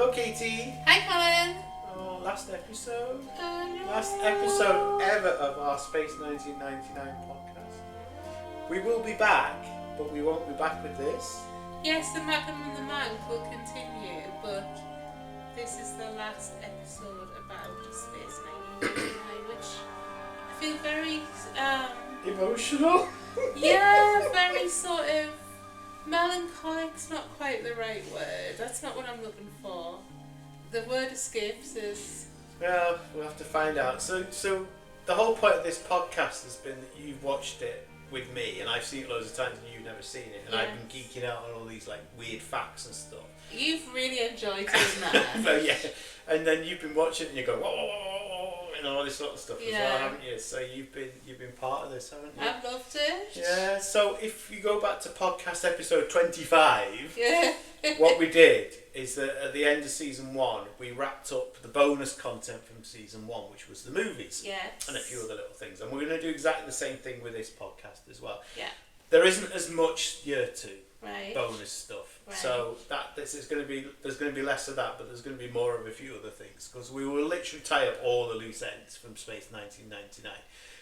Hello, Katie. Hi, Colin. Oh, last episode. No. Last episode ever of our Space 1999 podcast. We will be back, but we won't be back with this. Yes, the Magnum and the Mount will continue, but this is the last episode about Space 1999, which I feel very, Emotional? yeah, very sort of melancholic's not quite the right word. That's not what I'm looking for. The word escapes is... Well, we'll have to find out. So the whole point of this podcast has been that you've watched it with me, and I've seen it loads of times and you've never seen it, and I've been geeking out on all these like weird facts and stuff. You've really enjoyed doing that. So yeah, and then you've been watching it and you go whoa, whoa, whoa, whoa, and all this sort of stuff as well, haven't you? So you've been part of this, haven't you? I've loved it. Yeah. So if you go back to podcast episode 25, Yeah. what we did is that at the end of season 1, we wrapped up the bonus content from season 1, which was the movies. Yes. And a few other little things. And we're going to do exactly the same thing with this podcast as well. Yeah. There isn't as much year 2 bonus stuff. Right. So there's going to be less of that, but there's going to be more of a few other things, because we will literally tie up all the loose ends from Space 1999.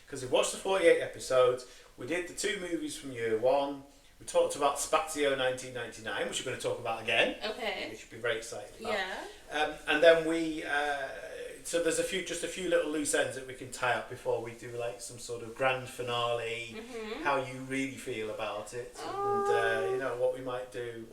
Because we watched the 48 episodes, we did the 2 movies from year 1. We talked about Spazio 1999, which we're going to talk about again. Okay. Which should be very excited about. Yeah. And then so there's just a few little loose ends that we can tie up before we do like some sort of grand finale, how you really feel about it, and what we might do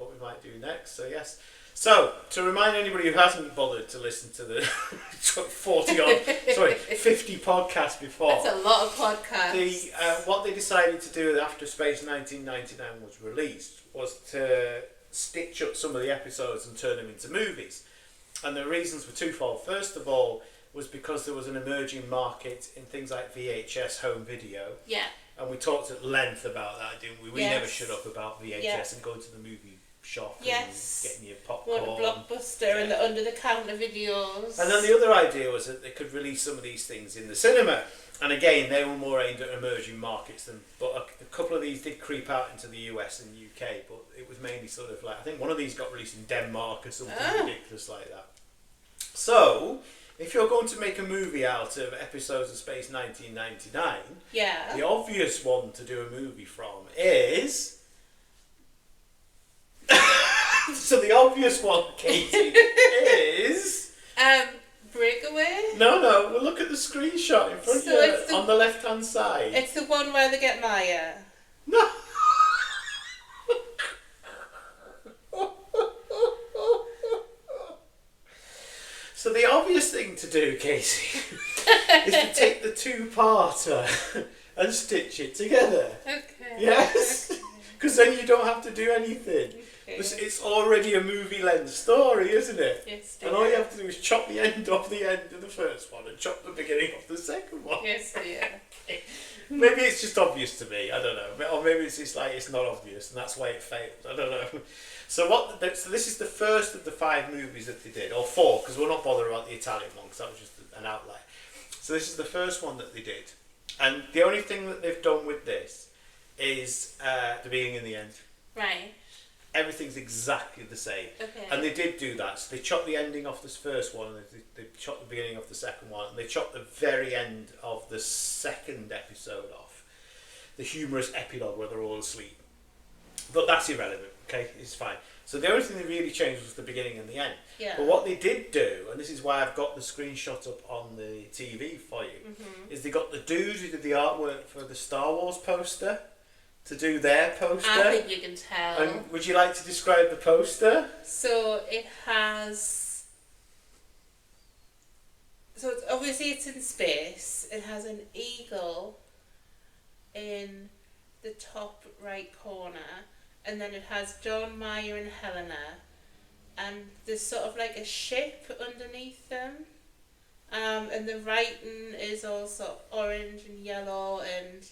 next. So yes. So to remind anybody who hasn't bothered to listen to the 50 podcasts before. That's a lot of podcasts. What they decided to do after Space 1999 was released was to stitch up some of the episodes and turn them into movies. And the reasons were twofold. First of all, was because there was an emerging market in things like VHS home video. Yeah. And we talked at length about that, didn't we? We never shut up about VHS and going to the movie shop and getting your popcorn. What a blockbuster and the under-the-counter videos. And then the other idea was that they could release some of these things in the cinema. And again, they were more aimed at emerging markets but a couple of these did creep out into the US and UK, but it was mainly sort of like, I think one of these got released in Denmark or something ridiculous like that. So, if you're going to make a movie out of episodes of Space 1999, the obvious one to do a movie from is... So the obvious one, Katie, is... Breakaway? No, we'll look at the screenshot in front of you, on the left-hand side. It's the one where they get Maya. No! So the obvious thing to do, Casey, is to take the 2-parter and stitch it together. Okay. Yes? Because then you don't have to do anything. It's already a movie-length story, isn't it? Yes, dear. And all you have to do is chop the end off the end of the first one and chop the beginning off the second one. Yes, dear. Okay. Maybe it's just obvious to me, I don't know. Or maybe it's just like it's not obvious and that's why it failed. I don't know. So this is the first of the 5 movies that they did, or 4, because we're not bothered about the Italian one, because that was just an outlier. So this is the first one that they did. And the only thing that they've done with this is the beginning and the end. Right. Everything's exactly the same. Okay. And they did do that. So they chopped the ending off this first one, and they chopped the beginning of the second one, and they chopped the very end of the second episode off. The humorous epilogue where they're all asleep. But that's irrelevant, okay? It's fine. So the only thing they really changed was the beginning and the end. Yeah. But what they did do, and this is why I've got the screenshot up on the TV for you, is they got the dude who did the artwork for the Star Wars poster to do their poster. I think you can tell. And would you like to describe the poster? So it has... So obviously it's in space. It has an eagle in the top right corner. And then it has John, Maya and Helena. And there's sort of like a ship underneath them. And the writing is also orange and yellow and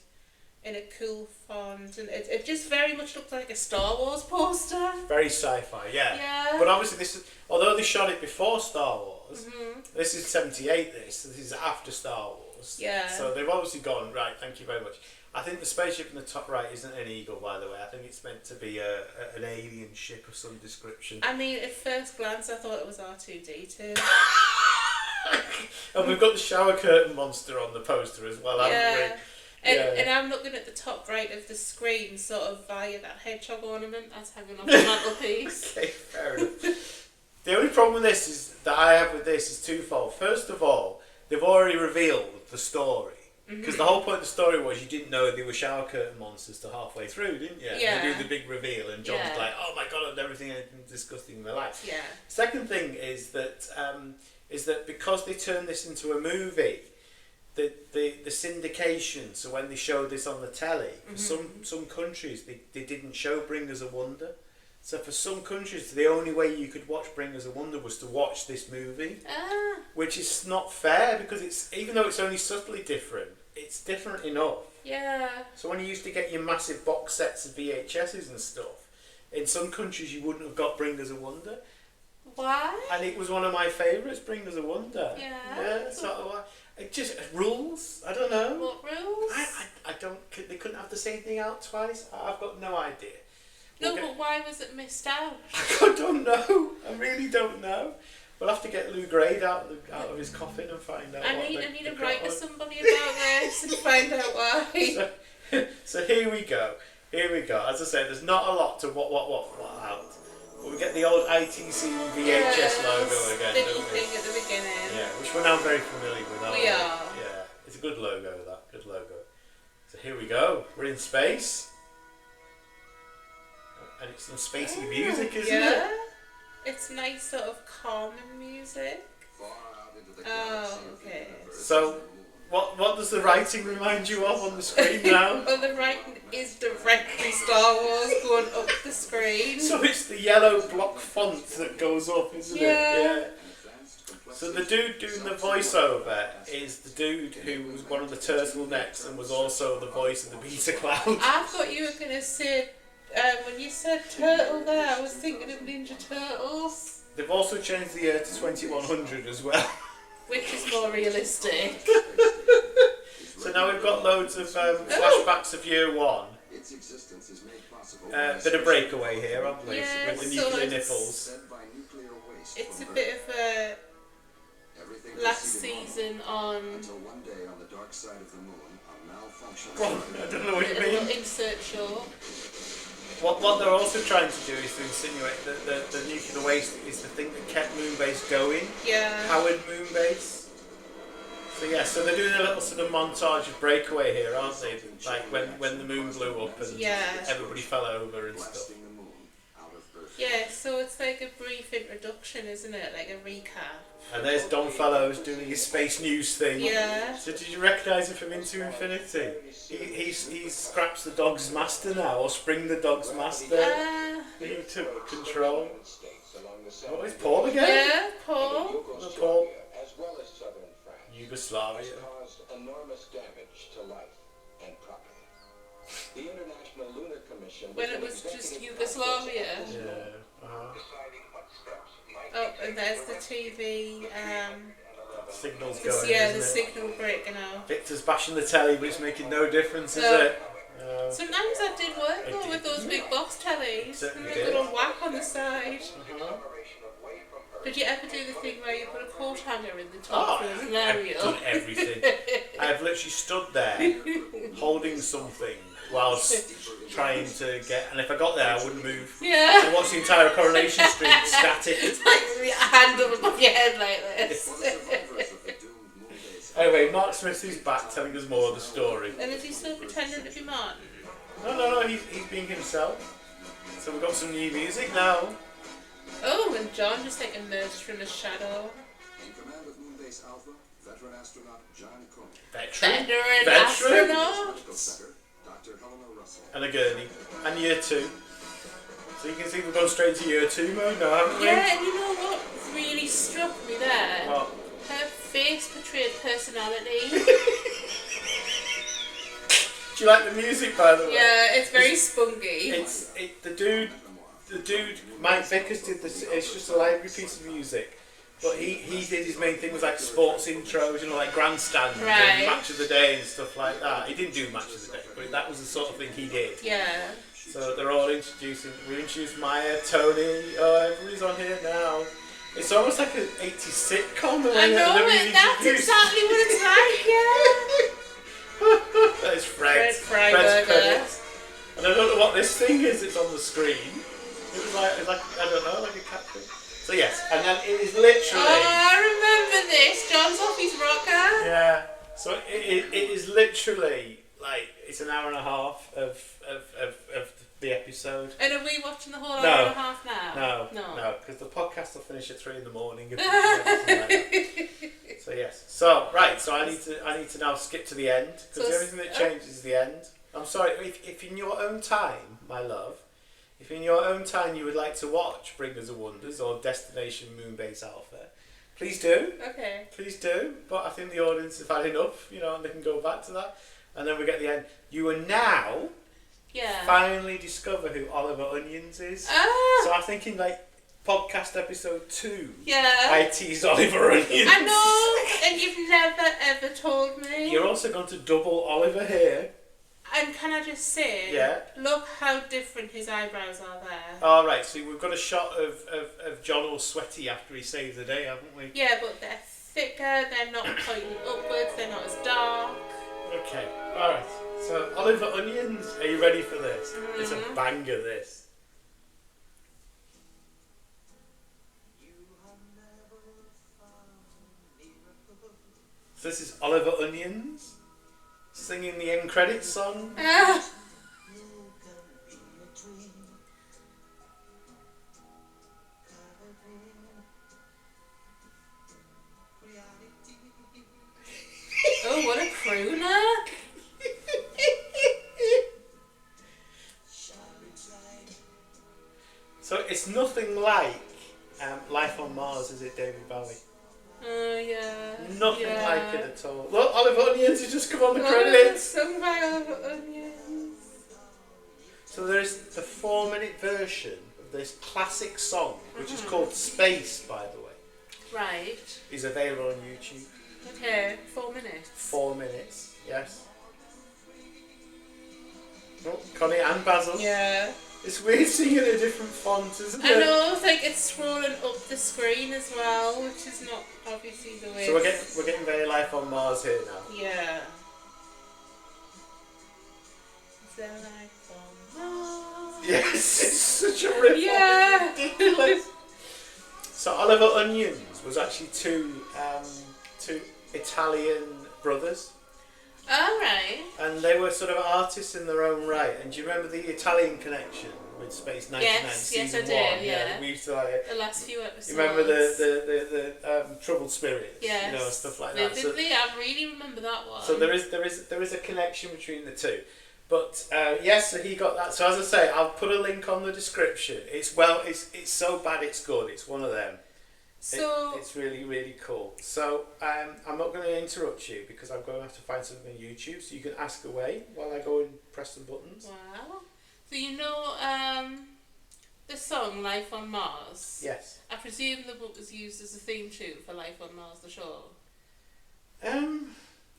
in a cool font, and it just very much looks like a Star Wars poster. Very sci-fi, yeah. But obviously although they shot it before Star Wars, this is 78 this is after Star Wars. eagles. Yeah. So they've obviously gone, right, thank you very much. I think the spaceship in the top right isn't an eagle, by the way. I think it's meant to be an alien ship of some description. I mean, at first glance, I thought it was R2D2. And we've got the shower curtain monster on the poster as well, haven't we? And I'm looking at the top right of the screen, sort of via that hedgehog ornament that's hanging off the mantelpiece. Okay, fair enough. The only problem with this is that I have with this is twofold. First of all, they've already revealed the story. Because the whole point of the story was you didn't know they were shower curtain monsters till halfway through, didn't you? Yeah. They do the big reveal and John's like, oh my god, I've never seen anything disgusting in my life. Yeah. Second thing is that because they turned this into a movie, the syndication, so when they showed this on the telly, for some countries they didn't show Bring Us a Wonder. So for some countries, the only way you could watch Bring Us a Wonder was to watch this movie, which is not fair because it's even though it's only subtly different, it's different enough. Yeah. So when you used to get your massive box sets of VHSs and stuff, in some countries you wouldn't have got Bring Us a Wonder. Why? And it was one of my favourites, Bring Us a Wonder. Yeah. Yeah, sort of. It just rules. I don't know. What rules? I don't. They couldn't have the same thing out twice. I've got no idea. No, but why was it missed out? I don't know. I really don't know. We'll have to get Lou Grade out of his coffin and find out. I need to write to somebody about this and find out why. So here we go. As I said, there's not a lot to what out. But we get the old ITC VHS logo again. Sticky thing at the beginning. Yeah, which we're now very familiar with. We are. Yeah, it's a good logo. Good logo. So here we go. We're in space. And it's some spacey music, isn't it? It's nice sort of calming music. Oh, okay. So, what does the writing remind you of on the screen now? Well, the writing is directly Star Wars going up the screen. So it's the yellow block font that goes up, isn't it? Yeah. So the dude doing the voiceover is the dude who was one of the turtlenecks and was also the voice of the Beta Cloud. I thought you were going to say... when you said turtle there, I was thinking of Ninja Turtles. They've also changed the year to 2100 as well. Which is more realistic. So now we've got loads of flashbacks of year one. Bit of breakaway here, haven't we? Yeah, with the nuclear nipples. It's a bit of a last season on... I don't know what you mean. Insert show. What they're also trying to do is to insinuate that the nuclear waste is the thing that kept Moonbase going. Yeah. Powered Moonbase. So they're doing a little sort of montage of breakaway here, aren't they? Like when the moon blew up and everybody fell over and stuff. Yeah, so it's like a brief introduction, isn't it? Like a recap. And there's Don Fellows doing his space news thing. Yeah. So did you recognise him from Into Infinity? He scraps the dog's master now, or Spring the dog's master. He took control. Oh, it's Paul again? Yeah, Paul. Paul. As well as southern France. Yugoslavia. Has caused enormous damage to life and property. The International Lunar Commission... When it was just Yugoslavia. Yeah. Oh, and there's the TV. Signal's going. Yeah, isn't the it? signal breaking out. Victor's bashing the telly, but it's making no difference, is it? Sometimes that did work though with those big box tellies. Certainly And did. a little whack on the side. Did you ever do the thing where you put a coat hanger in the top for a scenario? I've done everything. I've literally stood there holding something whilst trying to get, and if I got there I wouldn't move. Yeah. I watched the entire Coronation Street static. It's like your hand up above your head like this. Anyway, Mark Smith is back telling us more of the story. And is he still pretending to be Martin? No, he's being himself. So we've got some new music now. Oh, and John just like emerged from the shadow. In command of Moonbase Alpha, veteran astronaut John Cohn. Veteran astronaut. Dr. Helena Russell. And a gurney. And year 2. So you can see we've gone straight to year 2 mode now, haven't we? Yeah, and you know what really struck me there? What? Her face portrayed personality. Do you like the music, by the way? Yeah, it's very spunky. The dude, Mike Vickers did this. It's just a library piece of music, But he did his main thing was like sports intros, you know, like grandstand, Right. and match of the day and stuff like that. He didn't do match of the day, but that was the sort of thing he did. Yeah. So they're all introducing. We introduced Maya, Tony. Oh, everybody's on here now. It's almost like an 80s sitcom. The I way know they're it. being That's introduced. exactly what it's like. Yeah. That is Fred's Freiberger. credits. And I don't know what this thing is. It's on the screen. It was like I don't know, like a cat thing. So yes, and then it is literally. Oh, I remember this. John's off his rocker. Yeah. So it is literally like it's an hour and a half of the episode. And are we watching the whole hour No. and a half now? No, because the podcast will finish at 3 in the morning. If like that. So yes. So right. So I need to now skip to the end because So the only thing that changes is the end. I'm sorry. If in your own time, my love. If in your own time you would like to watch Bringers of Wonders or Destination Moonbase Alpha, please do. Okay. Please do. But I think the audience have had enough, you know, and they can go back to that. And then we get the end. You will now Yeah. finally discover who Oliver Onions is. Ah. So I'm thinking like podcast episode 2. Yeah. I tease Oliver Onions. I know, and you've never ever told me. You're also going to double Oliver here. And can I just say, Yeah. look how different his eyebrows are there. Alright, so we've got a shot of John all sweaty after he saves the day, haven't we? Yeah, but they're thicker, they're not pointing upwards, they're not as dark. Okay, alright. So, Oliver Onions, are you ready for this? It's a banger, this. So this is Oliver Onions singing the end credits song. Ah. Oh, what a crooner! So it's nothing like Life on Mars, is it, David Bowie? Oh, yeah. Nothing yeah. like it at all. Look, Oliver Onions has just come on the Oh, credits. sung by Oliver Onions. So there's the 4-minute version of this classic song, which is called Space, by the way. Right. Is available on YouTube. Okay, 4 minutes. 4 minutes, yes. Oh, Connie and Basil. Yeah. It's weird seeing it in a different font, isn't it? I know, it's like it's scrolling up the screen as well, which is not obviously the way. So we're getting very Life on Mars here now. Yeah. Is there life on Mars? Yes, it's such a rip. Yeah. Ridiculous. So Oliver Onions was actually two Italian brothers. Alright. And they were sort of artists in their own right. And do you remember the Italian connection with Space 99 Yes, season I do, 1? yeah. We used to like The last few episodes. you remember the Troubled Spirits? Yes. You know, stuff like that. So, Vividly, I really remember that one. so there is a connection between the two. But yes, so he got that. So as I say, I'll put a link on the description. It's so bad it's good. It's one of them. So It's really, really cool. So I'm not going to interrupt you because I'm going to have to find something on YouTube, so you can ask away while I go and press some buttons. wow. So you know the song Life on Mars? Yes. I presume the book was used as a theme tune for Life on Mars, the show. Do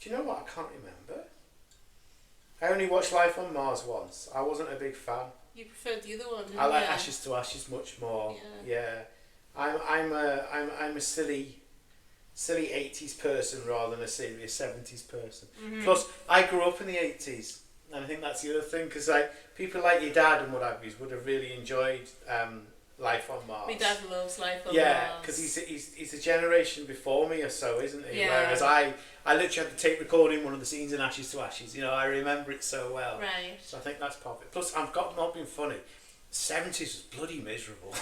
you know what? I can't remember. I only watched Life on Mars once. I wasn't a big fan. You preferred the other one, didn't I like you? Ashes to Ashes much more. Yeah. Yeah. I'm a silly 80s person rather than a serious 70s person. Mm-hmm. Plus, I grew up in the 80s, and I think that's the other thing, because like people like your dad and what have you would have really enjoyed Life on Mars. My dad loves Life on Mars. Yeah, because he's a generation before me or so, isn't he? Yeah. Whereas I literally had to tape recording one of the scenes in Ashes to Ashes. You know, I remember it so well. Right. So I think that's part of it. Plus, not being funny. 70s was bloody miserable.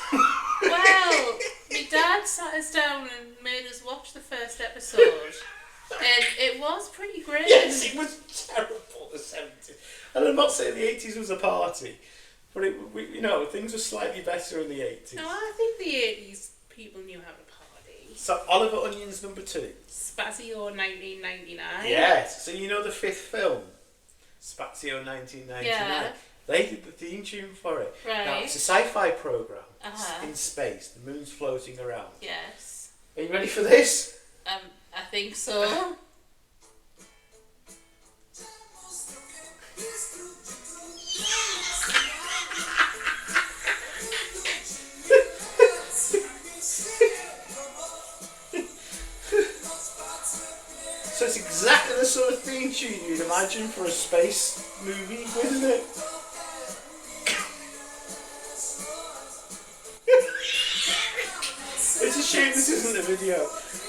Well, my dad sat us down and made us watch the first episode, and it was pretty great. Yes, it was terrible, the 70s. And I'm not saying the 80s was a party, but things were slightly better in the 80s. No, I think the 80s people knew how to party. So, Oliver Onions number 2. Spazio 1999. Yes, so you know the 5th film, Spazio 1999. Yeah. They did the theme tune for it. Right. Now, it's a sci-fi program. Uh-huh. In space. The moon's floating around. Yes. Are you ready for this? I think so. So it's exactly the sort of theme tune you'd imagine for a space movie, isn't it? It's a shame this isn't a video.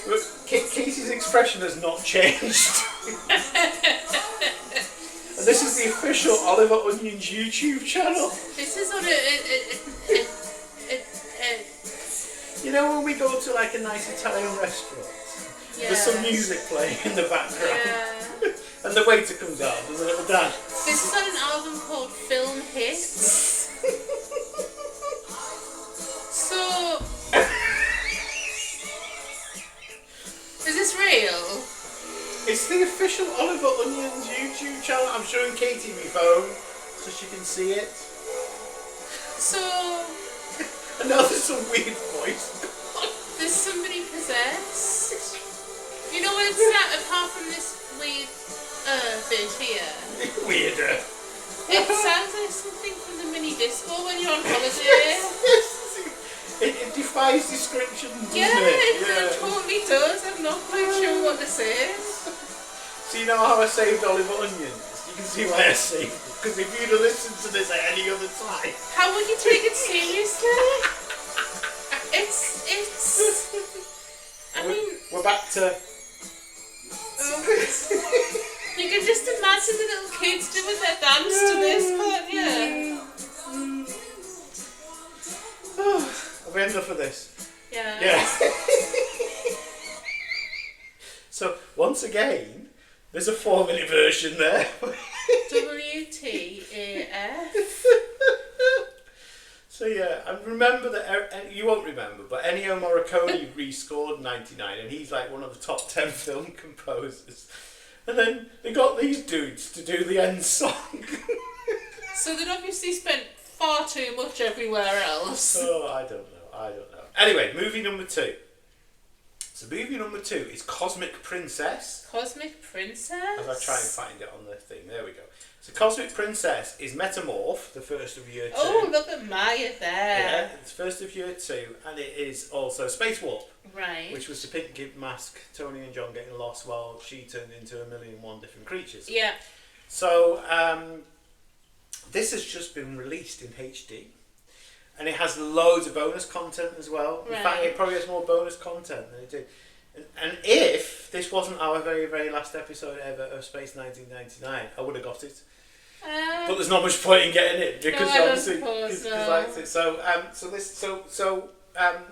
But Casey's expression has not changed. And this is the official Oliver Onions YouTube channel. This is on You know when we go to like a nice Italian restaurant? There's some music playing in the background. Yeah. And the waiter comes out, does a little dance. This is on an album called Film Hits. So, is this real? It's the official Oliver Onions YouTube channel. I'm showing Katie my phone so she can see it. So, And now there's some weird voice. there's somebody possessed. You know what it's that apart from this weird bit here? Weirder. It sounds like something from the mini disco when you're on holiday. It defies description, doesn't Yeah, it? it totally does. I'm not quite sure what this is. So you know how I saved Oliver Onions? You can see why I saved it. Because if you'd have listened to this at any other time... How would you take it seriously? It's... I mean... We're back to... You can just imagine the little kids doing their dance to this, can't you? Have we had enough of this? Yeah. Yeah. So, once again, there's a 4-minute version there. WTAF. So yeah, and remember that, you won't remember, but Ennio Morricone rescored 99 and he's like one of the top 10 film composers. And then they got these dudes to do the end song. So they'd obviously spent far too much everywhere else. Oh, I don't know. Anyway, movie number 2. So movie number 2 is Cosmic Princess. Cosmic Princess? As I try and find it on the thing, there we go. So Cosmic Princess is Metamorph, the first of year 2. Oh, look at Maya there. Yeah, it's first of year 2, and it is also Space Warp. Right. Which was the pink gimp mask, Tony and John getting lost while she turned into 1,000,001 different creatures. Yeah. So, this has just been released in HD. And it has loads of bonus content as well. In fact, it probably has more bonus content than it did. And if this wasn't our very, very last episode ever of Space 1999, I would have got it. But there's not much point in getting it because obviously because liked it. So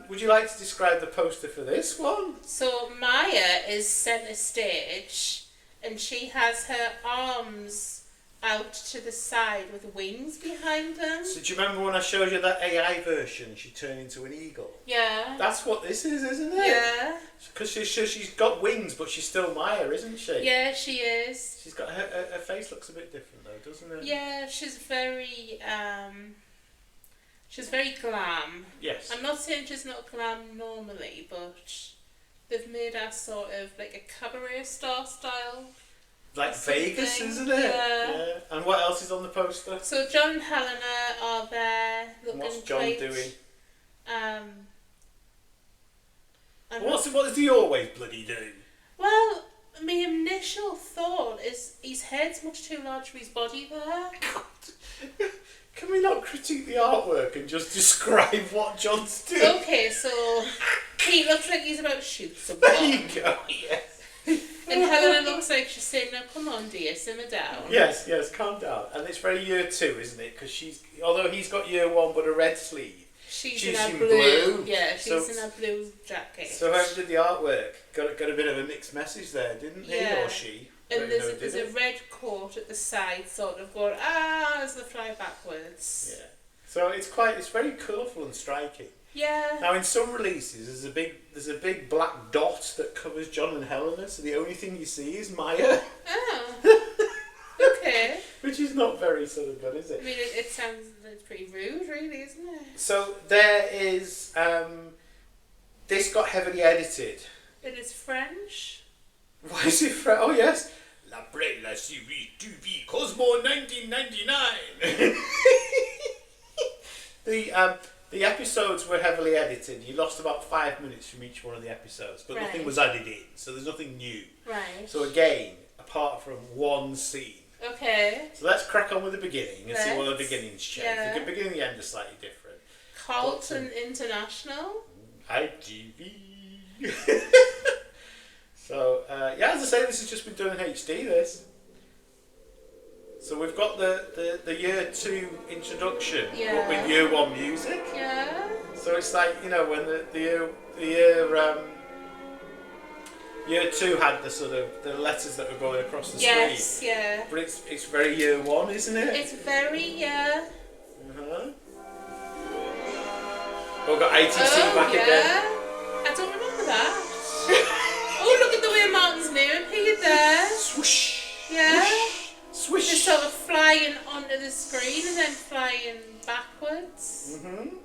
would you like to describe the poster for this one? So Maya is centre stage, and she has her arms out to the side with wings behind them. So do you remember when I showed you that AI version? She turned into an eagle. Yeah. That's what this is, isn't it? Yeah. Because she's got wings, but she's still Maya, isn't she? Yeah, she is. She's got her face looks a bit different though, doesn't it? Yeah, she's very glam. Yes. I'm not saying she's not glam normally, but they've made her sort of like a cabaret star style. Like Vegas, isn't it? Yeah. And what else is on the poster? So John and Helena are there looking What's John great. doing? What does he always bloody do? Well, my initial thought is his head's much too large for his body there. Can we not critique the artwork and just describe what John's doing? Okay, so he looks like he's about to shoot someone. There you go, yes. And Helena looks like she's saying, "No, come on, dear, simmer down." Yes, calm down. And it's very year 2, isn't it? Because although he's got year 1 but a red sleeve, she's in her blue. Yeah, she's in a blue jacket. So whoever did the artwork got a bit of a mixed message there, didn't he or she? And there's a red coat at the side, sort of going as they fly backwards. Yeah. So it's very colourful and striking. Yeah. Now in some releases there's a big black dot that covers John and Helena, so the only thing you see is Maya. Oh. Okay. Which is not very sort of good, is it? I mean, it sounds pretty rude, really, isn't it? So there is this got heavily edited. It is French. Why is it French? Oh yes. La Brella Série TV Cosmo 1999. The episodes were heavily edited. You lost about 5 minutes from each one of the episodes, but nothing Right. was added in, so there's nothing new. Right. So again, apart from one scene. Okay. So let's crack on with the beginning and see what the Let's. beginnings change. Yeah. The beginning and the end are slightly different. Carlton International. ITV. So, yeah, as I say, this has just been done in HD, this. So we've got the year 2 introduction, but Yeah. with year 1 music. Yeah. So it's like, you know, when the year 2 had the sort of the letters that were going across the Yes. screen. Yeah. But it's very year 1, isn't it? It's very Uh-huh. We've got ATC back again. I don't remember that. Oh, look at the way Martin's name appeared there. Swoosh. Yeah. Swish. Just sort of flying onto the screen and then flying backwards. Mm-hmm.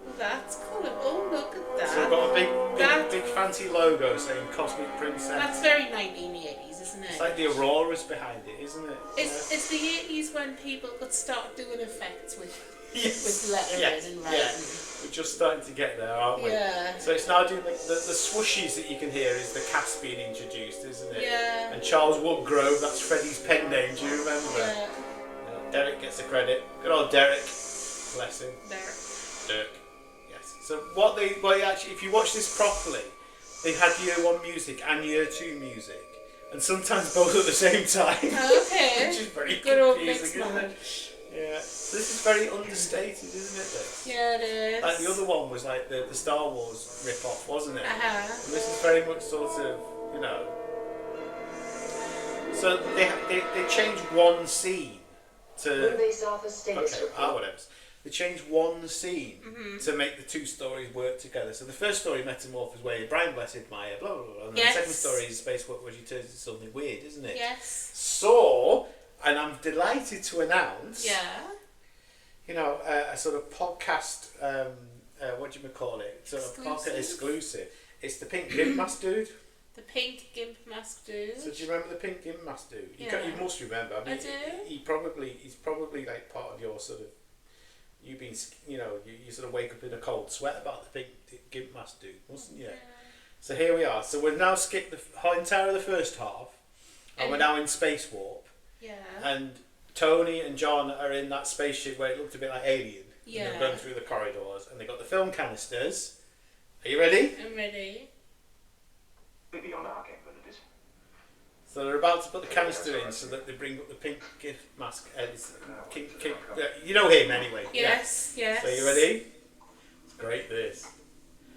Oh, that's cool. Oh, look at that. So we've got a That- big fancy logo saying Cosmic Princess. That's very 1980s, isn't it? It's like the auroras behind it, isn't it? It's the 80s when people could start doing effects with Yes. lettering Yes. and Yeah. writing. We're just starting to get there, aren't we? Yeah. So it's now doing the swooshies that you can hear is the cast being introduced, isn't it? Yeah. And Charles Woodgrove, that's Freddie's pen name, do you remember? Yeah. Derek gets the credit. Good old Derek. Bless him. There. Dirk. Yes. So what they actually, if you watch this properly, they had year 1 music and year 2 music. And sometimes both at the same time. Okay. Which is very Good old confusing, mixed isn't it? match. Yeah. This is very understated, isn't it, this? Yeah, it is. Like the other one was like the Star Wars rip-off, wasn't it? Uh-huh. And this is very much sort of, you know... So they changed one scene to... Moonbase office status Okay, report. whatever. They changed one scene to make the 2 stories work together. So the first story, Metamorph, is where Brian Blessed Maya, blah, blah, blah. And then Yes. the second story is Space Walk, where she turns into something weird, isn't it? Yes. So, and I'm delighted to announce... Yeah. You know, a sort of podcast, what do you call it? Sort of podcast exclusive. It's the Pink Gimp Mask Dude. The pink gimp mask dude. So do you remember the Pink Gimp Mask Dude? Yeah. You must remember. I mean, I do. He's probably like part of your sort of, you being, you know, you sort of wake up in a cold sweat about the Pink Gimp Mask Dude, wasn't you? Yeah. So here we are. So we've now skipped the entire of the first half, and we're now in Space Warp. Yeah. And Tony and John are in that spaceship where it looked a bit like Alien. Yeah. And they're going through the corridors, and they got the film canisters. Are you ready? I'm ready. Beyond our capabilities. So they're about to put the canister in so that they bring up the pink gift mask. You know him anyway. Yes, Yeah. yes. So you ready? It's great this.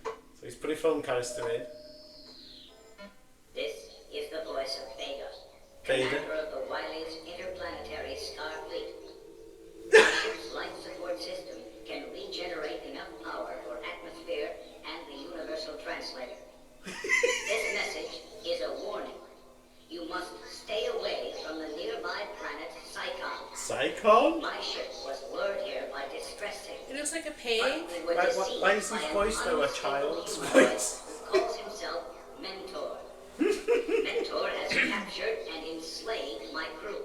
So he's putting film canister in. This is the voice of Vader, Vader. commander of the wiliest interplanetary star fleet. Our ship's life support system can regenerate enough power for atmosphere and the universal translator. This message is a warning. You must stay away from the nearby planet Psychon. Psychon? My ship was lured here by distress signals. It looks like a pig. We were Why deceived is his by an voice though a unmistakable child's humanoid voice? who calls himself Mentor. Mentor has captured and enslaved my crew.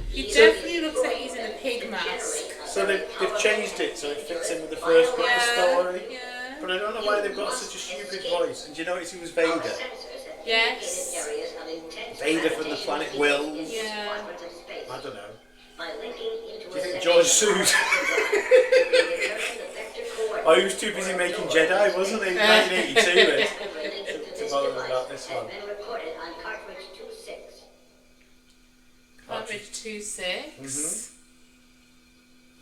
He is definitely the looks like droid he's in a that pig can mask. generate a So very they've powerful changed it so it and fits in with the dangerous first bit of the Yeah. story. Yeah. But I don't know why they've got such a stupid voice. And do you notice he was Vader? Our sensors have Yes. indicated areas of intense Vader from the gravitational planet field Wills. in Yeah. quadrants of space. I don't know. By linking into Do you a think section George of Sood? we determine the vector coordinates Oh, he was too busy making Jedi, wasn't he? 1982 it. related to To this bother device about this has one. been recorded on cartridge 26. Cartridge 2.6. Mhm.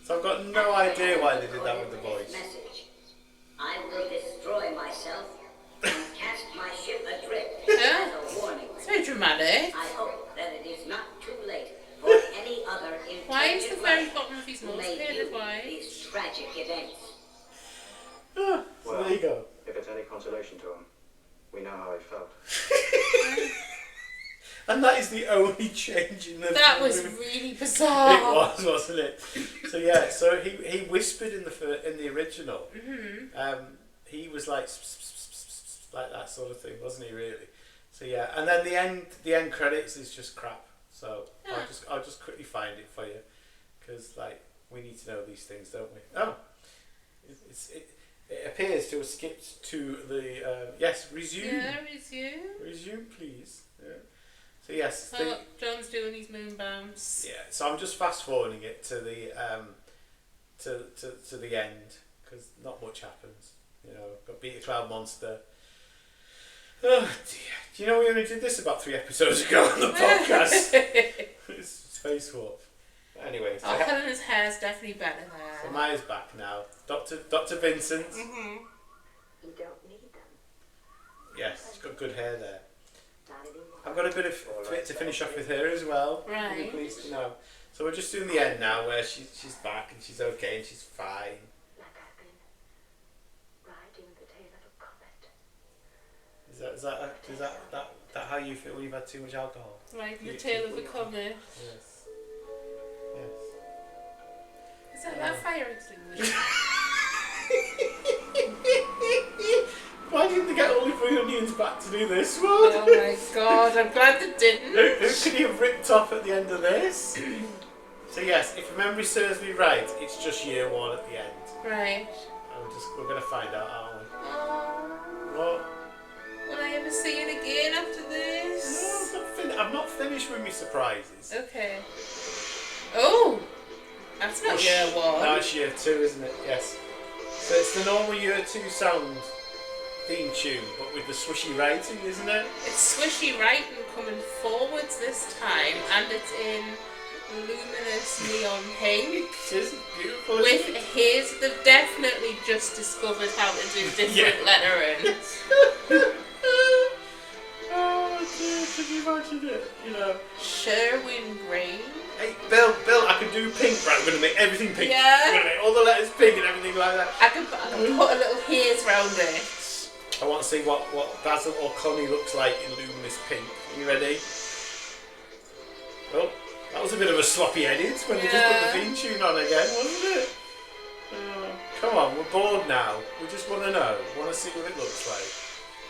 So I've got no idea why they did that with the voice. Message. I will destroy myself and cast my ship adrift Huh? as a warning. It's very dramatic. I hope that it is not too late for any other Why is the intelligent very life bottom of his who nose may painted view white? these tragic events. Ah, so there you go. If it's any consolation to him, we know how he felt. And that is the only change in the That was movie. really bizarre. It was, wasn't it? So yeah, so he whispered in the original. Mm-hmm. He was like, like that sort of thing, wasn't he? Really. So yeah, and then the end credits is just crap. So I'll just quickly find it for you, because like we need to know these things, don't we? Oh, it appears to have skipped to the yes, resume. Yeah, resume. Resume, please. Yeah. So yes, Oh, John's doing his moon bounce. yeah. So I'm just fast forwarding it to the to the end, because not much happens. You know, got beat a cloud monster. Oh dear. Do you know we only did this about 3 episodes ago on the podcast? It's Space Warp. But anyway, so, Helena's hair's definitely better there. so Maya's back now. Dr. Vincent. Mm-hmm. You don't need them. Yes, she's got good hair there. Not anymore. I've got a bit of to finish off with her as well. Right. Really pleased to know. So we're just doing the end now, where she's back and she's okay and she's fine. Like I've been riding the tail of a comet. Is that how you feel when you've had too much alcohol? Right, in the tail of the comet. Yes. Yes. Is that fire extinguisher? Why didn't they get Olive Onions back to do this one? Oh my god, I'm glad they didn't. Who could he have ripped off at the end of this? So yes, if memory serves me right, it's just year 1 at the end. Right. We're gonna find out, aren't we? Oh, What? will I ever see it again after this? No, I've not finished with my surprises. Okay. Oh! That's not year 1. No, it's year 2, isn't it? Yes. So it's the normal year 2 sound theme tune, but with the swishy writing, isn't it? It's swishy writing coming forwards this time, and it's in luminous neon pink. It is beautiful. With Isn't it? his, they've definitely just discovered how to do different lettering. Oh dear, can you imagine it? You know. Sherwin Green. Hey, Bill, I can do pink. Right, we're gonna make everything pink. Yeah. We're gonna make all the letters pink and everything like that. I can put a little haze round it. I want to see what Basil or Connie looks like in luminous pink. Are you ready? Oh, that was a bit of a sloppy edit when they just put the theme tune on again, wasn't it? Come on, we're bored now. We just want to know. Want to see what it looks like.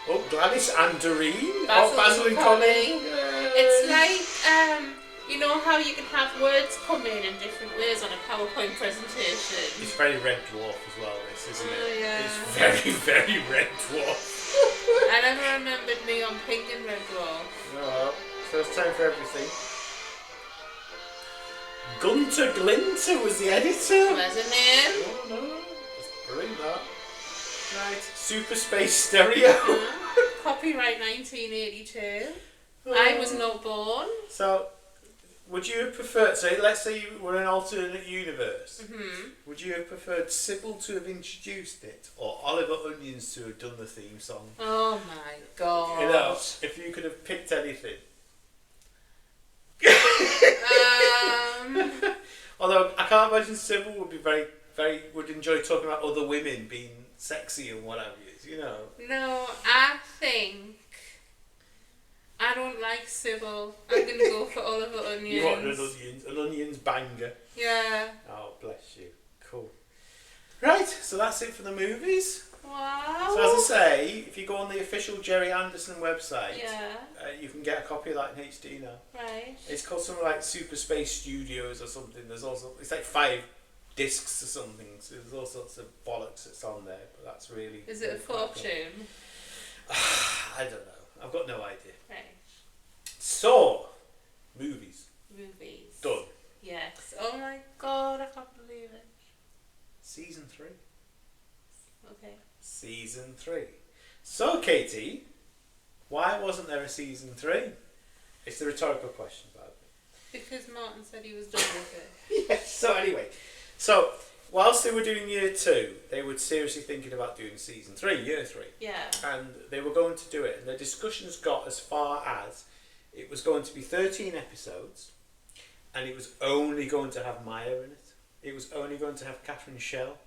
Oh, Gladys and Doreen. Basil and Connie. Yeah. It's like, you know how you can have words come in different ways on a PowerPoint presentation? It's very Red Dwarf as well, this, isn't it? Oh, yeah. It's very, very Red Dwarf. I never remembered neon pink and red dwarf. Oh, first time for everything. Gunter Glinter was the editor. Wasn't it? Oh no, it's brilliant that. Right, Super Space Stereo. Copyright 1982. I was not born. So, would you have preferred, so let's say you were in an alternate universe, would you have preferred Sybil to have introduced it, or Oliver Onions to have done the theme song? Oh my god. You know, if you could have picked anything. Although I can't imagine Sybil would be would enjoy talking about other women being sexy and what have you, you know. No, I think I don't like Sybil. I'm gonna go for Oliver Onions. You want an onions banger. Yeah. Oh, bless you. Cool. Right, so that's it for the movies. Wow. So as I say, if you go on the official Jerry Anderson website, Yeah. You can get a copy of that in HD now. Right. It's called something like Super Space Studios or something. There's also, it's like 5 discs or something. So there's all sorts of bollocks that's on there, but that's really. Is it a really quite cool. fortune? I don't know. I've got no idea. Right. So, movies. Movies. Done. Yes. Oh my god, I can't believe it. Season 3. Okay. Season 3. So, Katie, why wasn't there a season 3? It's the rhetorical question, by the way. Because Martin said he was done with it. Yes. So anyway, whilst they were doing year 2, they were seriously thinking about doing season 3, year 3. Yeah. And they were going to do it, and the discussions got as far as it was going to be 13 episodes, and it was only going to have Maya in it. It was only going to have Catherine Schell.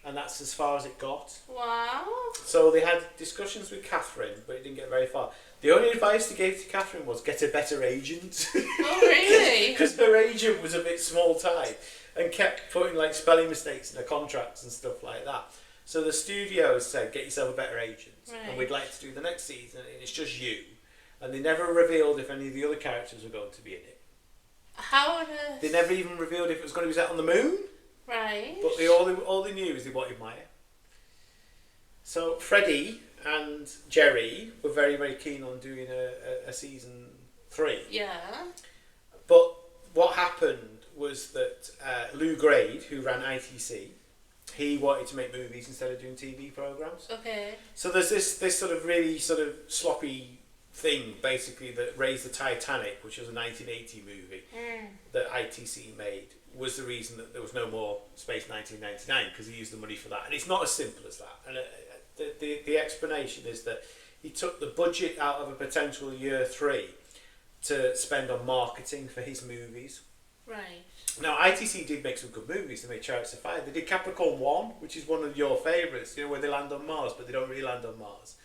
And that's as far as it got. Wow. So they had discussions with Catherine, but it didn't get very far. The only advice they gave to Catherine was get a better agent. Oh, really? Because her agent was a bit small time and kept putting like spelling mistakes in her contracts and stuff like that. So the studios said, get yourself a better agent, Right. and we'd like to do the next season, and it's just you. And they never revealed if any of the other characters were going to be in it. How on earth? They never even revealed if it was going to be set on the moon. Right. But all they knew is they wanted Maya. So Freddie and Jerry were very, very keen on doing a season 3. Yeah. But what happened was that Lou Grade, who ran ITC, he wanted to make movies instead of doing TV programmes. Okay. So there's this sort of really sort of sloppy thing, basically, that raised the Titanic, which was a 1980 movie that ITC made, was the reason that there was no more Space 1999, because he used the money for that. And it's not as simple as that. And the explanation is that he took the budget out of a potential year 3 to spend on marketing for his movies. Right. Now, ITC did make some good movies. They made Chariots of Fire. They did Capricorn 1, which is one of your favourites, you know, where they land on Mars, but they don't really land on Mars.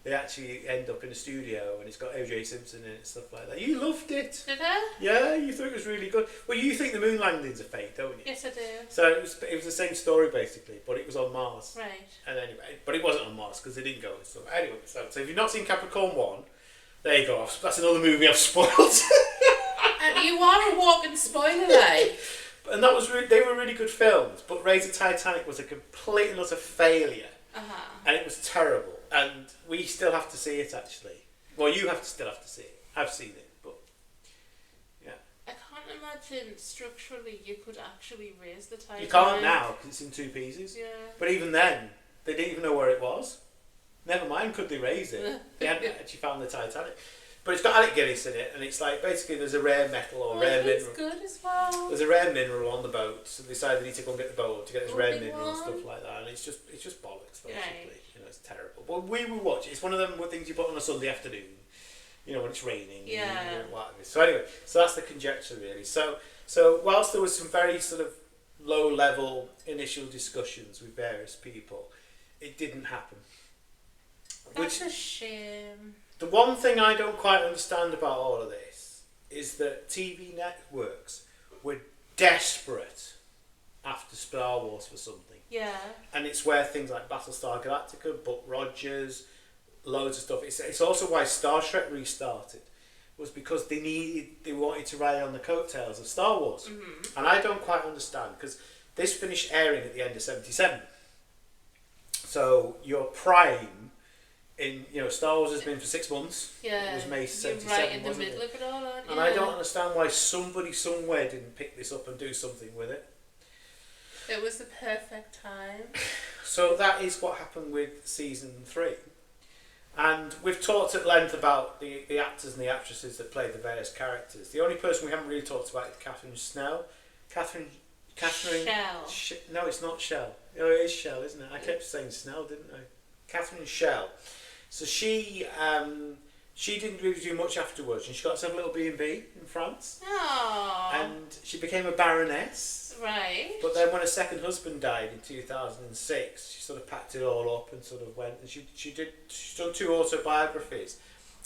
They actually end up in a studio, and it's got O.J. Simpson in it and stuff like that. You loved it. Did I? Yeah, you thought it was really good. Well, you think the moon landings are fake, don't you? Yes, I do. So it was the same story, basically, but it was on Mars. Right. And anyway, but it wasn't on Mars, because they didn't go and stuff. Anyway, so if you've not seen Capricorn 1, there you go. That's another movie I've spoiled. And you are a walking spoiler, like. And that was they were really good films, but Raise the Titanic was a complete and utter failure, and it was terrible. And we still have to see it, actually. Well, you still have to see it. I've seen it, but yeah. I can't imagine structurally you could actually raise the Titanic. You can't now because it's in 2 pieces. Yeah. But even then, they didn't even know where it was. Never mind, could they raise it? They hadn't actually found the Titanic. But it's got Alec Guinness in it, and it's like basically there's a rare metal or rare mineral. It's good as well. There's a rare mineral on the boat, so they decide they need to go and get the boat to get this rare Big mineral and one. stuff like that, and it's just bollocks basically. Right. You know, it's terrible. But we will watch it. It's one of them things you put on a Sunday afternoon, you know, when it's raining. Yeah. And, you know, whatever. So anyway, so that's the conjecture really. So whilst there was some very sort of low level initial discussions with various people, it didn't happen. That's a shame. The one thing I don't quite understand about all of this is that TV networks were desperate after Star Wars for something. Yeah. And it's where things like Battlestar Galactica, Buck Rogers, loads of stuff. It's also why Star Trek restarted, was because they wanted to ride on the coattails of Star Wars. Mm-hmm. And I don't quite understand, because this finished airing at the end of 77. So your prime in, you know, Star Wars has been for 6 months. Yeah. It was May 77, You're right in the wasn't middle it? of it all, aren't you? And I don't understand why somebody somewhere didn't pick this up and do something with it. It was the perfect time. So that is what happened with season 3. And we've talked at length about the actors and the actresses that played the various characters. The only person we haven't really talked about is Catherine Snell. Catherine Shell. No, it's not Shell. Oh, it is Shell, isn't it? I kept saying Snell, didn't I? Catherine Shell. So she didn't really do much afterwards, and she got herself a little B&B in France. Oh. And she became a baroness. Right. But then when her second husband died in 2006, she sort of packed it all up and sort of went, and she's done 2 autobiographies.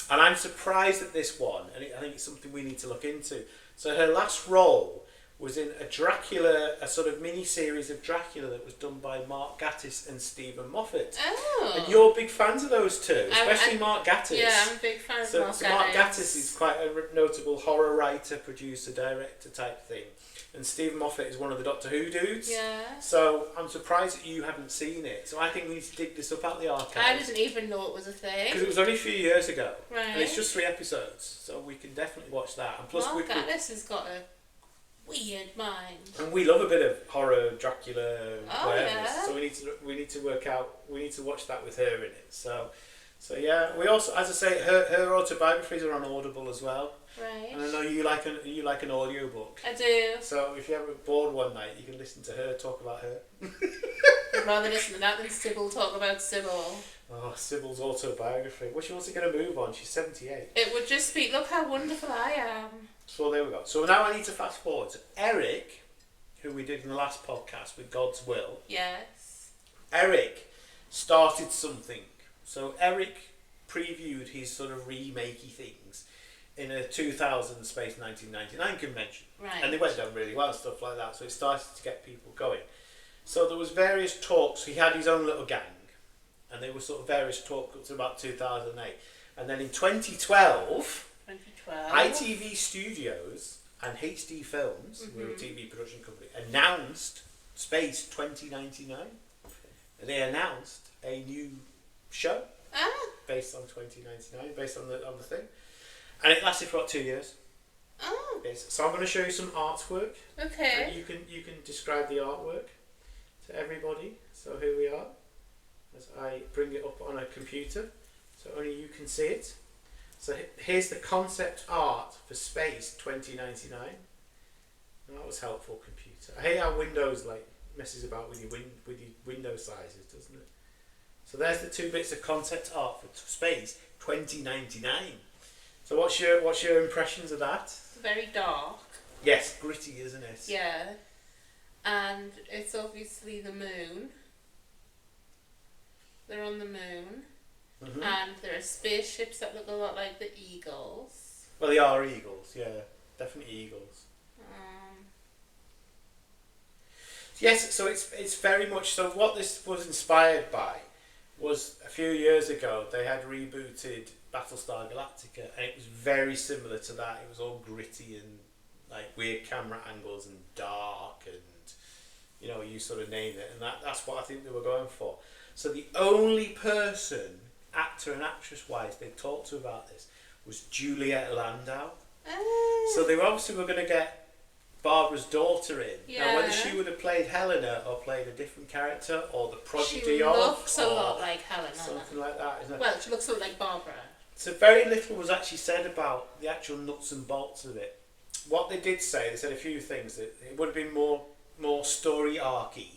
And I'm surprised at this one, and I think it's something we need to look into. So her last role was in a sort of mini-series of Dracula that was done by Mark Gatiss and Stephen Moffat. Oh. And you're big fans of those two, especially Mark Gatiss. Yeah, I'm a big fan of Mark Gatiss. So Mark Gatiss is quite a notable horror writer, producer, director type thing. And Stephen Moffat is one of the Doctor Who dudes. Yeah. So I'm surprised that you haven't seen it. So I think we need to dig this up out the archives. I didn't even know it was a thing. Because it was only a few years ago. Right. And it's just 3 episodes. So we can definitely watch that. And plus Mark Gatiss has got a weird mind. And we love a bit of horror, Dracula, whatever. Yeah. So we need to watch that with her in it. So yeah, we also, as I say, her autobiographies are on Audible as well. Right. And I know you like an audio book. I do. So if you're ever bored one night, you can listen to her talk about her. I'd rather listen to that than Sybil talk about Sybil. Oh, Sybil's autobiography. What's she also going to move on? She's 78. It would just be, look how wonderful I am. So there we go. So now I need to fast forward to Eric, who we did in the last podcast with God's Will. Yes. Eric started something. So Eric previewed his sort of remakey things in a 2000 Space 1999 convention. Right. And they went down really well and stuff like that. So it started to get people going. So there was various talks. He had his own little gang, and there were sort of various talks up to about 2008. And then in 2012, 2012. ITV Studios and HD Films, who were a TV production company, announced Space 2099. And they announced a new show based on 2099, based on the thing. And it lasted for about 2 years. Oh. Yes. So I'm going to show you some artwork. Okay. And you can describe the artwork to everybody. So here we are, as I bring it up on a computer, so only you can see it. So here's the concept art for Space 2099. And that was helpful, computer. I hate how Windows messes about with your window sizes, doesn't it? So there's the 2 bits of concept art for Space 2099. So what's your impressions of that? Very dark. Yes, gritty, isn't it? Yeah. And it's obviously the moon. They're on the moon. Mm-hmm. And there are spaceships that look a lot like the Eagles. Well, they are eagles, yeah, definitely eagles. Yes, so it's very much so. What this was inspired by was a few years ago they had rebooted Battlestar Galactica, and it was very similar to that. It was all gritty and like weird camera angles and dark, and you sort of name it, and that's what I think they were going for. So the only person, actor and actress wise, they talked to about this was Juliet Landau. So they obviously were going to get Barbara's daughter in. Yeah. Now whether she would have played Helena or played a different character or the prodigy She of, looks a or lot like Helena. something like that, isn't it? Well, she looks a lot like Barbara. So very little was actually said about the actual nuts and bolts of it. What they did say, they said a few things. That it would have been more story arcy.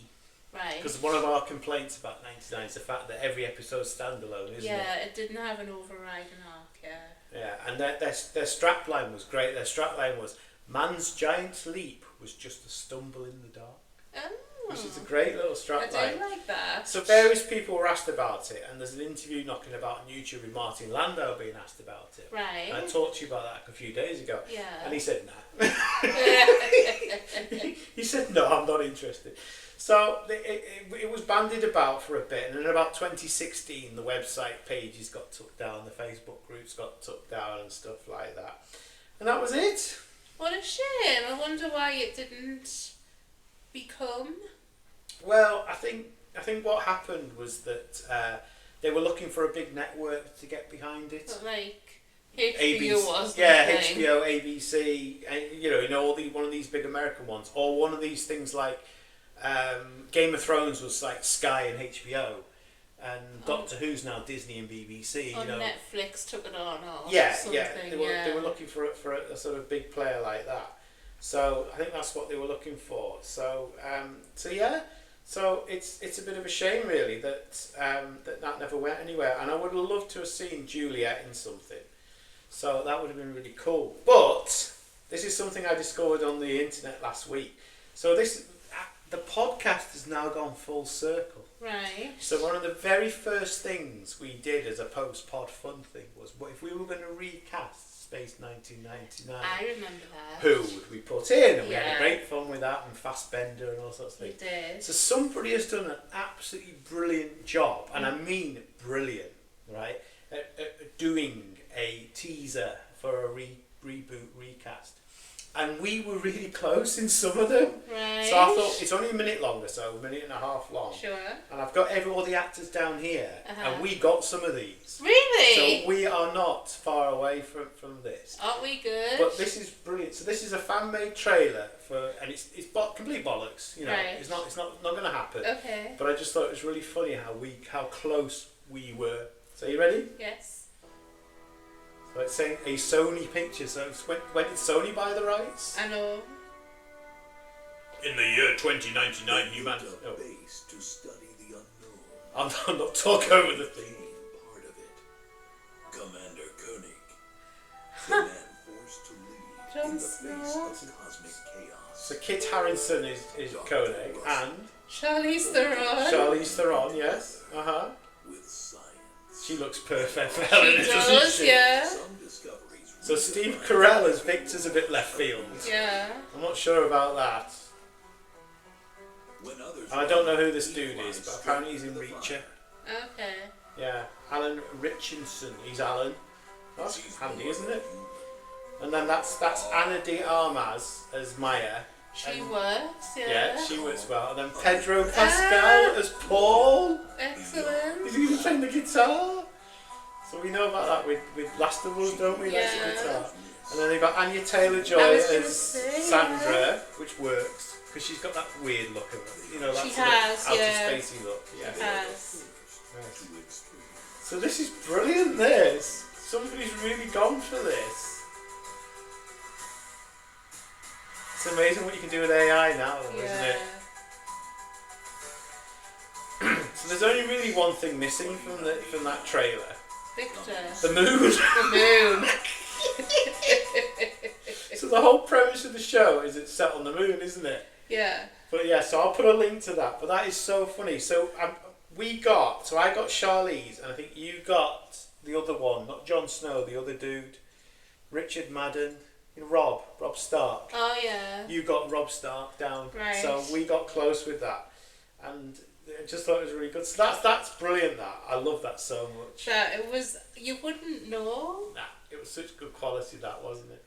Right. Because one of our complaints about 99 is the fact that every episode's standalone, isn't it? Yeah, it didn't have an overriding arc, yeah. Yeah, and their strapline was great. Their strapline was, "Man's giant leap was just a stumble in the dark." Oh. Which is a great little I strapline. do like that. So various people were asked about it, and there's an interview knocking about on YouTube with Martin Landau being asked about it. Right. And I talked to you about that a few days ago. Yeah. And he said, nah. He said, no, I'm not interested. So it was bandied about for a bit, and in about 2016 the website pages got took down, the Facebook groups got took down and stuff like that. And that was it. What a shame. I wonder why it didn't become. Well, I think what happened was that they were looking for a big network to get behind it. But like HBO ABC, was. yeah, the thing. HBO, ABC, and all one of these big American ones, or one of these things like Game of Thrones was like Sky and HBO, and Doctor Who's now Disney and BBC. On Netflix took it on or Yeah, something. yeah. They were looking for a sort of big player like that. So I think that's what they were looking for. So yeah. So it's a bit of a shame really that that never went anywhere. And I would have loved to have seen Juliet in something. So that would have been really cool. But this is something I discovered on the internet last week. So the podcast has now gone full circle. Right. So one of the very first things we did as a post-pod fun thing was, what if we were going to recast Space 1999? I remember that. Who would we put in? And we had Yeah. a great fun with that, and Fassbender and all sorts of We things. did. So somebody has done an absolutely brilliant job, and I mean brilliant, right? At doing a teaser for a reboot recast. And we were really close in some of them. Right. So I thought, it's only a minute longer, so a minute and a half long. Sure. And I've got all the actors down here, and we got some of these. Really? So we are not far away from this. Aren't we good? But this is brilliant. So this is a fan-made trailer and it's complete bollocks. Right. It's not going to happen. Okay. But I just thought it was really funny how close we were. So you ready? Yes. So it's saying a Sony picture. So it's when did Sony buy the rights? I know. In the year 2099, humanity. Oh. Base to study the unknown. I'm not talking over the thing. Being part of it. Commander Koenig. The man forced to lead Jon in the face Snow. of cosmic chaos. So Kit Harington is Koenig, and Charlize Theron. Charlize Theron, yes. With science. She looks perfect for She Helena, doesn't does, she? yeah. Some discoveries. So Steve Carell as Victor's a bit left field. Yeah. I'm not sure about that. When others And I don't know who this we dude fly is, but straight apparently he's into in the Reacher. fire. Okay. Yeah, Alan Richardson. He's Alan. That's She's handy, more isn't it? human. And then that's Ana de Armas as Maya. She And- works, yeah. Yeah, she works well. And then Pedro Pascal as Paul. Excellent. He's even playing the guitar. So we know about that with Last of Us, don't we? That's the Yeah. guitar. And then they've got Anya Taylor-Joy I was gonna as say, Sandra, yeah. which works because she's got that weird look of it. You know, that She sort has, of outer yeah. spacey look. Yeah. Has. Nice. To extreme. So this is brilliant. This somebody's really gone for this. It's amazing what you can do with AI now, though, isn't Yeah. it? So there's only really one thing missing from that trailer: Victor. the moon. The moon. So the whole premise of the show is it's set on the moon, isn't it? Yeah. But yeah, so I'll put a link to that. But that is so funny. So I got Charlize, and I think you got the other one, not Jon Snow, the other dude, Richard Madden, Rob Stark. Oh yeah. You got Rob Stark down. Right. So we got close with that, and I just thought it was really good. So that's brilliant. That I love that so much. That it was. You wouldn't know. Nah, it was such good quality, that wasn't it?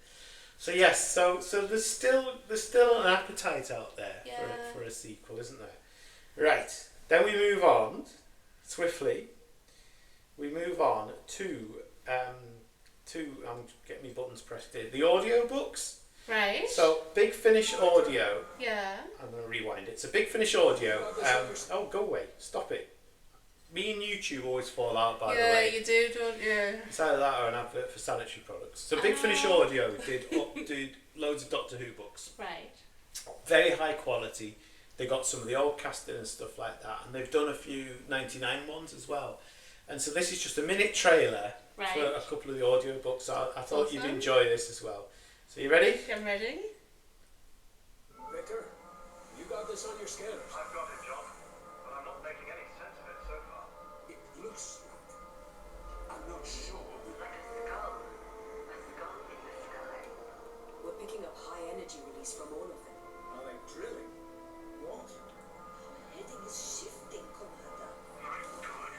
So yes, so there's still an appetite out there Yeah. for a sequel, isn't there? Right. Then we move on swiftly. We move on to I'm getting my buttons pressed in. The audio books. Right. So Big Finish Audio. Yeah. I'm going to rewind it. So Big Finish Audio. Oh, go away! Stop it. Me and YouTube always fall out, by the Yeah, way. you do, don't you? It's either that or an advert for sanitary products. So Big Finish Audio did loads of Doctor Who books. Right. Very high quality. They got some of the old casting and stuff like that, and they've done a few 99 ones as well. And so this is just a minute trailer Right. for a couple of the audio books. I thought you'd Awesome. enjoy this as well. So you ready? I'm ready. Vicar, you got this on your scanners. I've got it, John, but I'm not making any sense of it so far. It looks like... I'm not sure. Like a skull. A skull in the sky. We're picking up high energy release from all of them. Are they drilling? What? Our heading is shifting, Commander. Very good.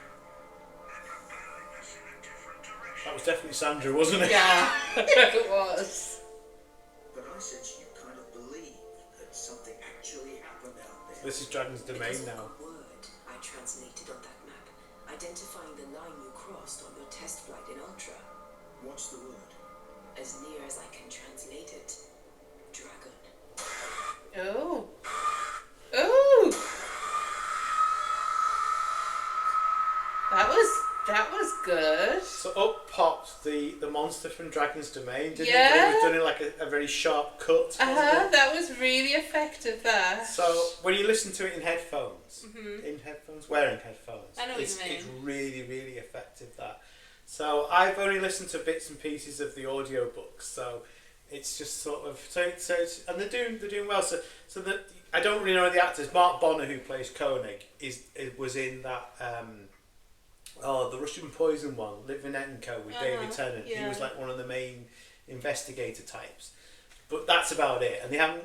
They're propelling us in a different direction. That was definitely Sandra, wasn't it? Yeah. It was. But I sense you kind of believe that something actually happened out there. This is Dragon's Domain Because of now. a word I translated on that map, identifying the line you crossed on your test flight in Ultra. What's the word? As near as I can translate it, dragon. Oh. Oh. That was good. So up popped the monster from Dragon's Domain, didn't Yeah. it? But it was done in like a very sharp cut. wasn't it? That was really effective. That. So when you listen to it in headphones, wearing headphones, I know what it's, you mean. it's really, really effective. That. So I've only listened to bits and pieces of the audio books, so it's just sort of so it's, and they're doing well. So that I don't really know the actors. Mark Bonner, who plays Koenig, was in that. The Russian Poison one, Litvinenko with David Tennant. He was yeah. like one of the main investigator types. But that's about it. And they haven't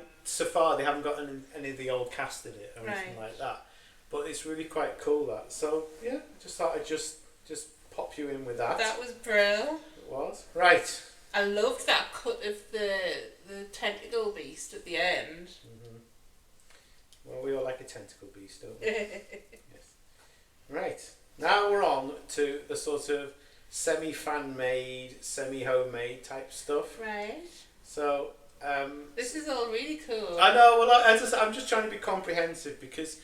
got any of the old cast in it or anything Right. like that. But it's really quite cool, that. So yeah, just thought I'd just pop you in with that. That was brilliant. It was. Right. I loved that cut of the tentacle beast at the end. Well, we all like a tentacle beast, don't we? Yes. Right. Now we're on to the sort of semi-fan-made, semi-homemade type stuff. Right. So, This is all really cool. I know, well, I'm just trying to be comprehensive because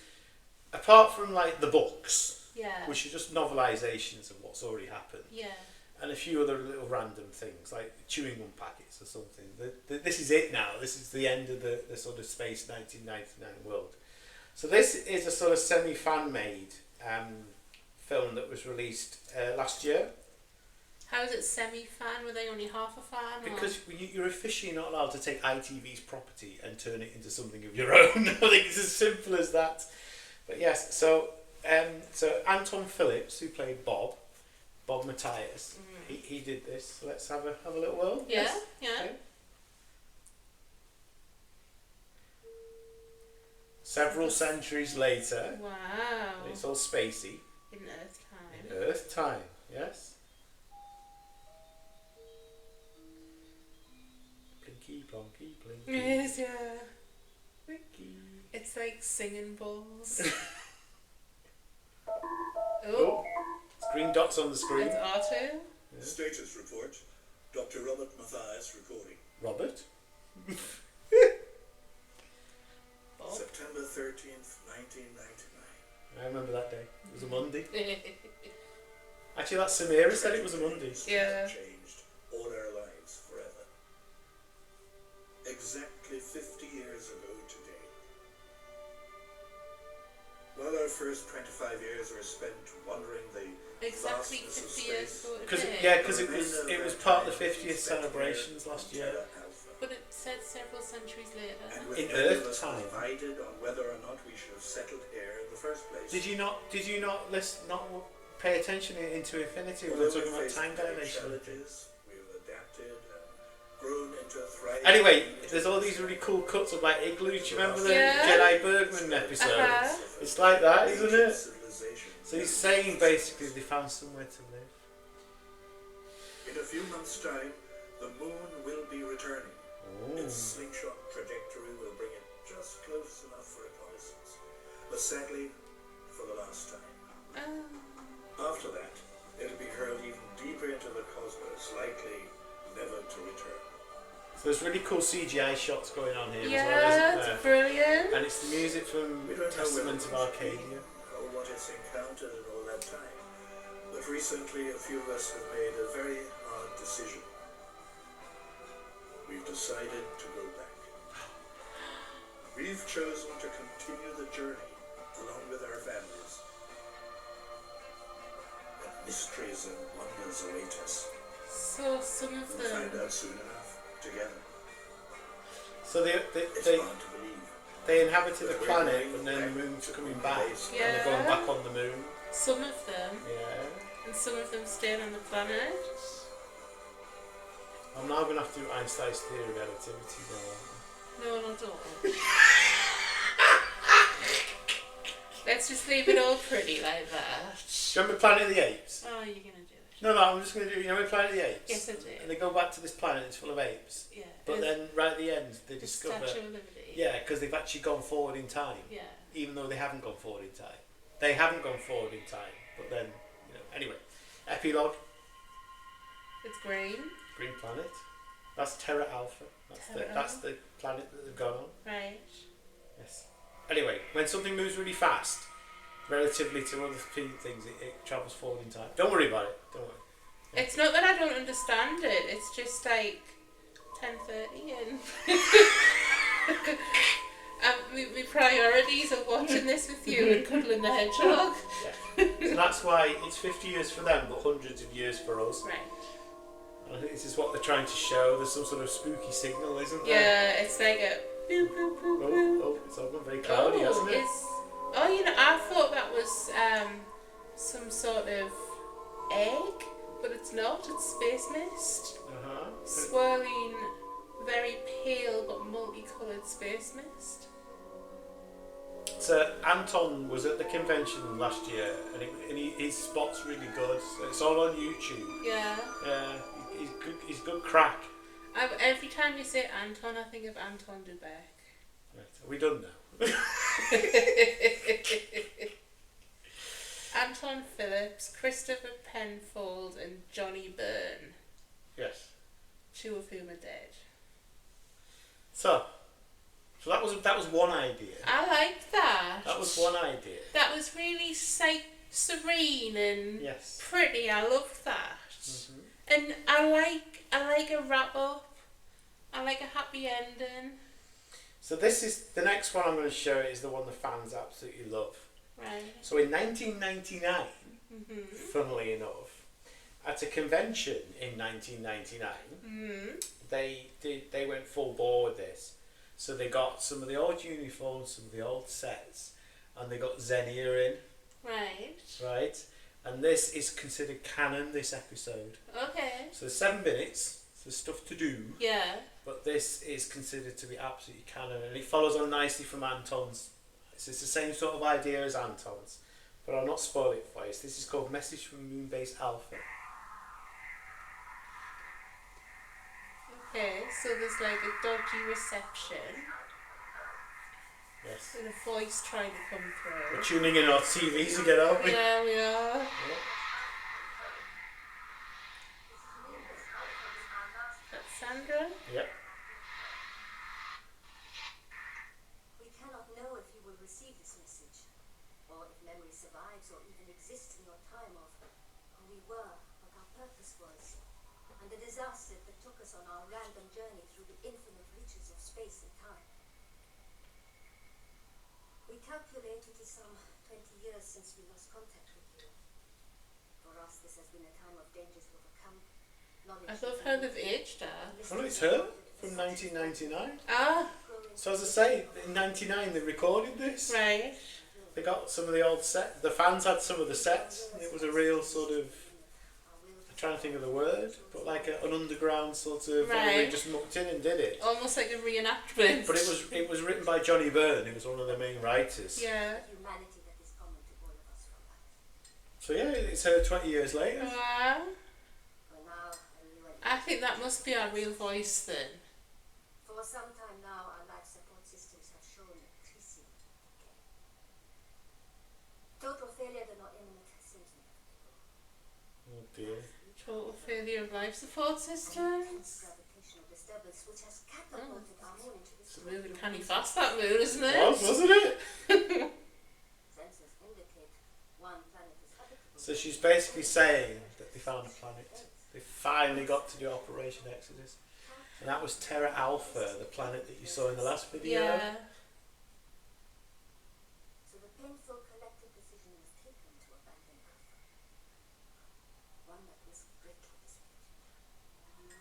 apart from like the books, Yeah. which are just novelizations of what's already happened, Yeah. and a few other little random things like chewing gum packets or something, this is it now. This is the end of the sort of space 1999 world. So this is a sort of semi-fan-made film that was released last year. How is it semi-fan? Were they only half a fan? or- Because you're officially not allowed to take ITV's property and turn it into something of your own. I think it's as simple as that. But yes, so Anton Phillips, who played Bob Matthias, he did this. So let's have a little whirl. Yeah, Yes. yeah. Okay. Several centuries later. Wow. It's all spacey. In Earth time. In Earth time, yes. Blinky, blonky, blinky. It is, yeah. Blinky. It's like singing balls. Oh, it's green dots on the screen. It's R2. Yeah. Status report. Dr. Robert Mathias recording. Robert? Bob. September 13th, 1999. I remember that day. It was a Monday. Actually, that Samira said it was a Monday. Yeah. Changed all our lives forever. Exactly 50 years ago today. While our first 25 years were spent wandering the Exactly vastness of 50 years space, ago Because today. it was part of the 50th celebrations last year. But it said several centuries later. And with In many Earth of us time. divided on whether or not we should have settled here in the first place. Did you not listen, not pay attention into Infinity when we were talking about time dilation? Challenges, we've adapted and grown into a thriving. Anyway, there's all these really cool cuts of like Igloo. Do you remember the Yeah. Jedi Bergman episode? It's like that, isn't it? So he's saying basically they found somewhere to live. In a few months' time, the moon will be returning. Oh. Its slingshot trajectory will bring it just close enough for reconnaissance, but sadly, for the last time. After that, it'll be hurled even deeper into the cosmos, likely never to return. So there's really cool CGI shots going on here Yeah, as well, isn't it's there? brilliant. And it's the music from We don't know Testament of whether it's Arcadia. or what it's encountered in all that time, but recently a few of us have made a very hard decision. We've decided to go back. We've chosen to continue the journey along with our families. But mysteries and wonders await us. So some of We'll find them. out soon enough, together. So It's they hard to believe. they inhabited the planet and then the moon's coming back and they're going Yeah. back on the moon. Some of them. Yeah. And some of them staying on the planet. I'm now going to have to do Einstein's theory of relativity now. No, don't. Let's just leave it all pretty like that. Do you remember Planet of the Apes? Oh, you're gonna do it. No, I'm just going to do, you know, Planet of the Apes? Yes, I do. And they go back to this planet, it's full of apes. Yeah. But It's then right at the end, they the discover... Statue of Liberty. Yeah, because they've actually gone forward in time. Yeah. Even though they haven't gone forward in time. They haven't gone forward in time. But then, you know, anyway. Epilogue, It's green. Green Planet. That's Terra Alpha. That's the planet that they've gone on. Right. Yes. Anyway, when something moves really fast, relatively to other things, it travels forward in time. Don't worry about it. Don't worry. Yeah. It's not that I don't understand it. It's just like 10:30 and my priorities are watching this with you and cuddling the hedgehog. Yeah. So that's why it's 50 years for them, but hundreds of years for us. Right. And I think this is what they're trying to show. There's some sort of spooky signal, isn't there? Yeah, it's like a boop boop boop boop. Oh, it's all gone very cloudy, hasn't it? Oh, you know, I thought that was some sort of egg, but it's not. It's space mist. Uh-huh. Swirling, very pale but multicoloured space mist. So Anton was at the convention last year, and his spot's really good. So it's all on YouTube. Yeah. He's good. He's good crack. Every time you say Anton, I think of Anton Dubek. Right, are we done now? Anton Phillips, Christopher Penfold, and Johnny Byrne, Yes. 2 of whom are dead. So that was one idea. I liked that. That was one idea. That was really serene and Yes. pretty. I loved that. Mhm. And I like a wrap up. I like a happy ending. So this is the next one I'm going to show is the one the fans absolutely love. Right. So in 1999, Mhm. funnily enough, at a convention in 1999, Mhm. they went full bore with this. So they got some of the old uniforms, some of the old sets, and they got Xenia in, Right. right? And this is considered canon, this episode. Okay. So 7 minutes, so there's stuff to do, Yeah. but this is considered to be absolutely canon, and it follows on nicely from Anton's This is the same sort of idea as Anton's, but I'll not spoil it for you. This is called Message from Moonbase Alpha. Okay, so there's like a dodgy reception Yes. with a voice trying to come We're through. tuning in our TVs again, aren't we? Yeah, we are. Yeah. That's Sandra. Yep. We cannot know if you will receive this message, or if memory survives or even exists in your time of who we were, what our purpose was, and the disaster that took us on our random journey through the infinite reaches of space and time. We calculate it is some 20 years since we lost contact with you. For us, this has been a time of dangers overcome. I love how they've aged her. Well, it's her from 1999. Ah, So as I say, in '99 they recorded this. right. They got some of the old set. The fans had some of the sets. And it was a real sort of. I'm trying to think of the word, but like an underground sort of. Everybody Right. just mucked in and did it. Almost like a reenactment. But it was written by Johnny Byrne, who was one of the main writers. Yeah. Humanity that is common to all of us from Earth. So yeah, it's her 20 years later. Wow. For now, a new and I think that must be our real voice then. for some time now, our life support systems have shown increasing decay. Total failure, though not imminent, seems inevitable. Oh dear. Total failure of life support systems. Gravitational disturbance, which has catapulted our moon into this It's moving canny fast, that moon, isn't it? Wasn't it? Sensors indicate one planet is habitable. So she's basically saying that they found a planet. They finally got to do Operation Exodus. And that was Terra Alpha, the planet that you saw in the last video. Yeah. So the painful collective decision was taken to abandon Earth. One that was greatly disputed.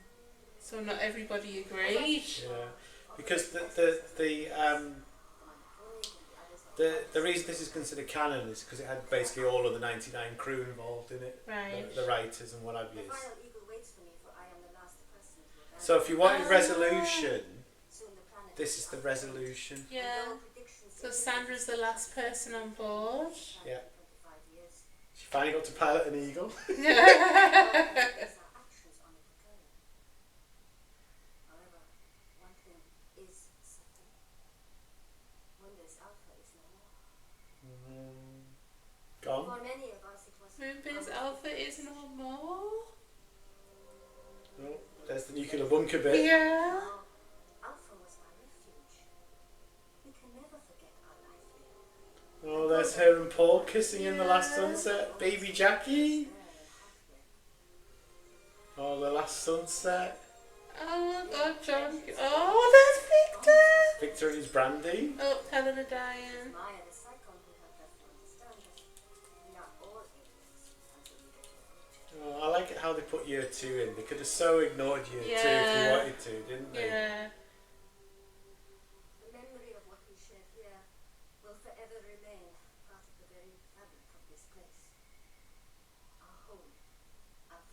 So not everybody agreed. Yeah. Because the reason this is considered canon is because it had basically all of the 99 crew involved in it. Right. The writers and what have The you. final eagle waits for me, for I am the last person to abandon. So if you wanted resolution, Soon the planet this is the resolution. Yeah. So Sandra's the last person on board. Yeah. 25 years. She finally got to pilot an eagle. Is our actions on it occurring? However, one thing is certain. Moonbase Alpha is no more. Gone. For many of us, it was Moonbase Alpha is no more. Oh, there's the nuclear bunker bit. Yeah. Alpha was our refuge. We can never forget our life there. Oh, there's her and Paul kissing in the last sunset. Baby Jackie. Oh, the last sunset. Oh God, John. Oh, there's Victor. Victor and his brandy. Oh, Helena dying. Maya, the psychon who helped us to understand that we are all aliens until we get to know each other. Oh, I like it how they put year 2 in. They could have so ignored year 2 if Yeah. they wanted to, didn't they? Yeah. The memory of what we shared here will forever remain part of the very fabric of this place. Our home, Alpha.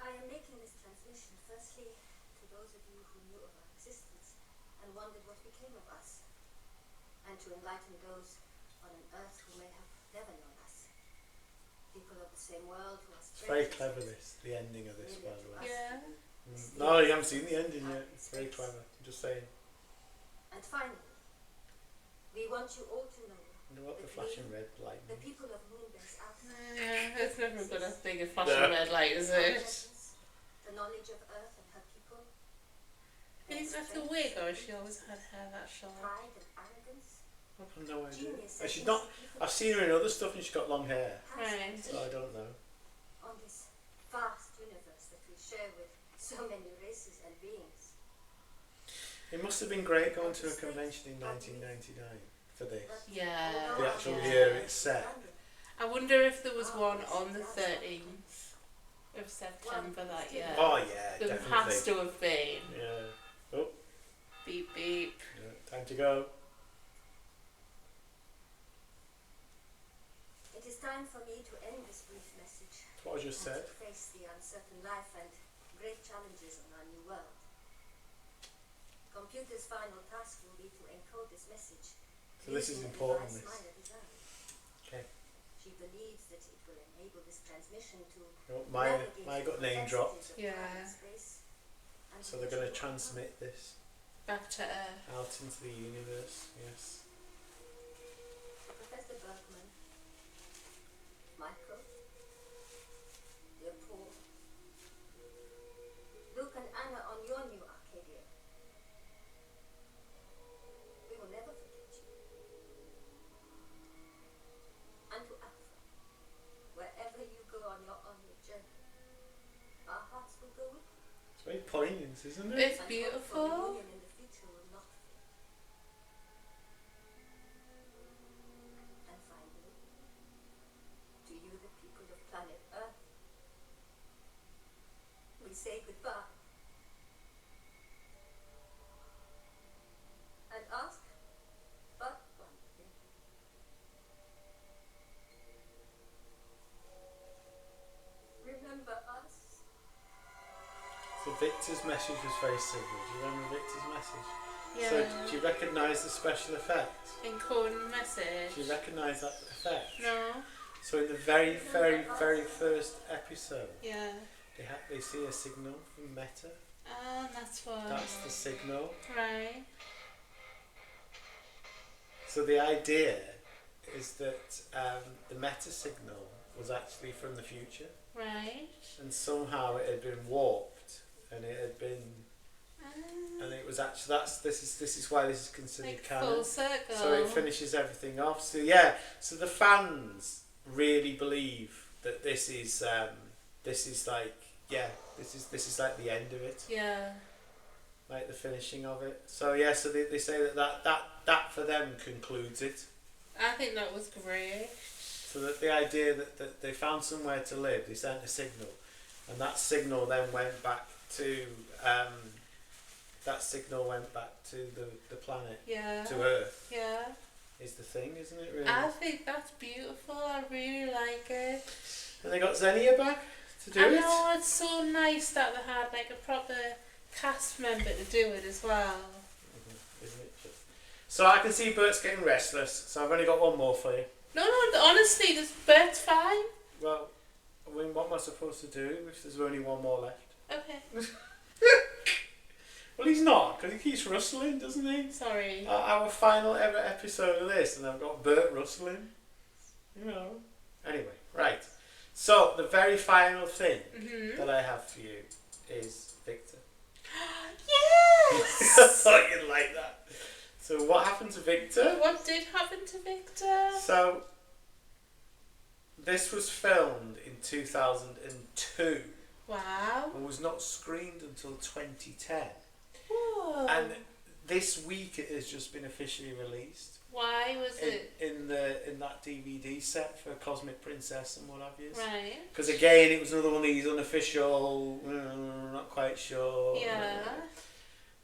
I am making this transmission firstly to those of you who knew of our existence and wondered what became of us, and to enlighten those on an Earth who may have never known us. People of the same world who are It's very strangers clever, the ending of this, by the way. Yeah. No, you haven't seen the ending yet. It's very clever. I'm just saying. And finally, we want you all to know I wonder what the flashing red light the means. people of Moonbase Alpha. Yeah, it's never got a bigger flashing No. red light, is it? The knowledge of Earth and her people. Is that a wig or has she always had hair that short? Pride and arrogance. I have no idea. Genius She's and not. I've seen her in other stuff and she's got long hair, Right. so I don't know. On this vast universe that we share with so many races and beings. It must have been great going to a convention in 1999 for this. Yeah. The actual yeah. year it's set. I wonder if there was one on the 13th of September that year. Oh yeah, There definitely. has to have been. Yeah. Oh, Beep beep. yeah. Time to go. It is time for me to end this brief message. That's what I just and said. to face the uncertain life and great challenges on our new world. Computer's final task will be to encode this message. So this is using the important, device this. Maya designed. Okay. She believes that it will enable this transmission to Maya navigate got the name complexities dropped. of Yeah. time and space, and So they're going to reach transmit this Back to Earth. out into the universe. Yes. Professor Bergman, Michael, dear Paul, Luke and Anna on your new Arcadia. We will never forget you. And to Alpha, wherever you go on your onward journey, our hearts will go with you. It's very poignant, isn't it? It's And hope for beautiful. reunion in the future will not fail. And finally, to you, the people of planet Earth, we say goodbye. And ask but one thing. Remember us. So Victor's message was very simple. Do you remember Victor's message? Yeah. So do you recognise the special effects? Encoding message. Do you recognise that effect? No. So in the very, very, very first episode, Yeah. they see a signal from Meta. Ah, that's what. That's the signal. Right. So the idea is that the Meta signal was actually from the future, Right. and somehow it had been warped, and it had been, and it was actually this is why this is considered Like canon. full circle. So it finishes everything off. So yeah, so the fans really believe that this is like this is like the end of it, Yeah. like the finishing of it. So yeah, so they say that for them concludes it. I think that was great. So that the idea that they found somewhere to live, they sent a signal, and that signal then went back to the planet, Yeah. to Earth, Yeah. is the thing, isn't it? Really. I think that's beautiful. I really like it. And they got Xenia back to do I it. know, it's so nice that they had like a proper cast member to do it as well. Isn't it just? So I can see Bert's getting restless. So I've only got one more for you. No, honestly, this Bert's fine. Well, I mean, what am I supposed to do if there's only one more left? Okay. Well, he's not, because he keeps rustling, doesn't he? Sorry. Our final ever episode of this, and I've got Bert rustling. You know. Anyway, right. So the very final thing that I have for you is Victor. I Yes! thought you'd like that. So what happened to Victor? What did happen to Victor? So this was filmed in 2002 Wow. and was not screened until 2010. Whoa. And this week it has just been officially released Why was it? in that DVD set for Cosmic Princess and what have you. Right. Because again, it was another one of these unofficial, not quite sure. Yeah.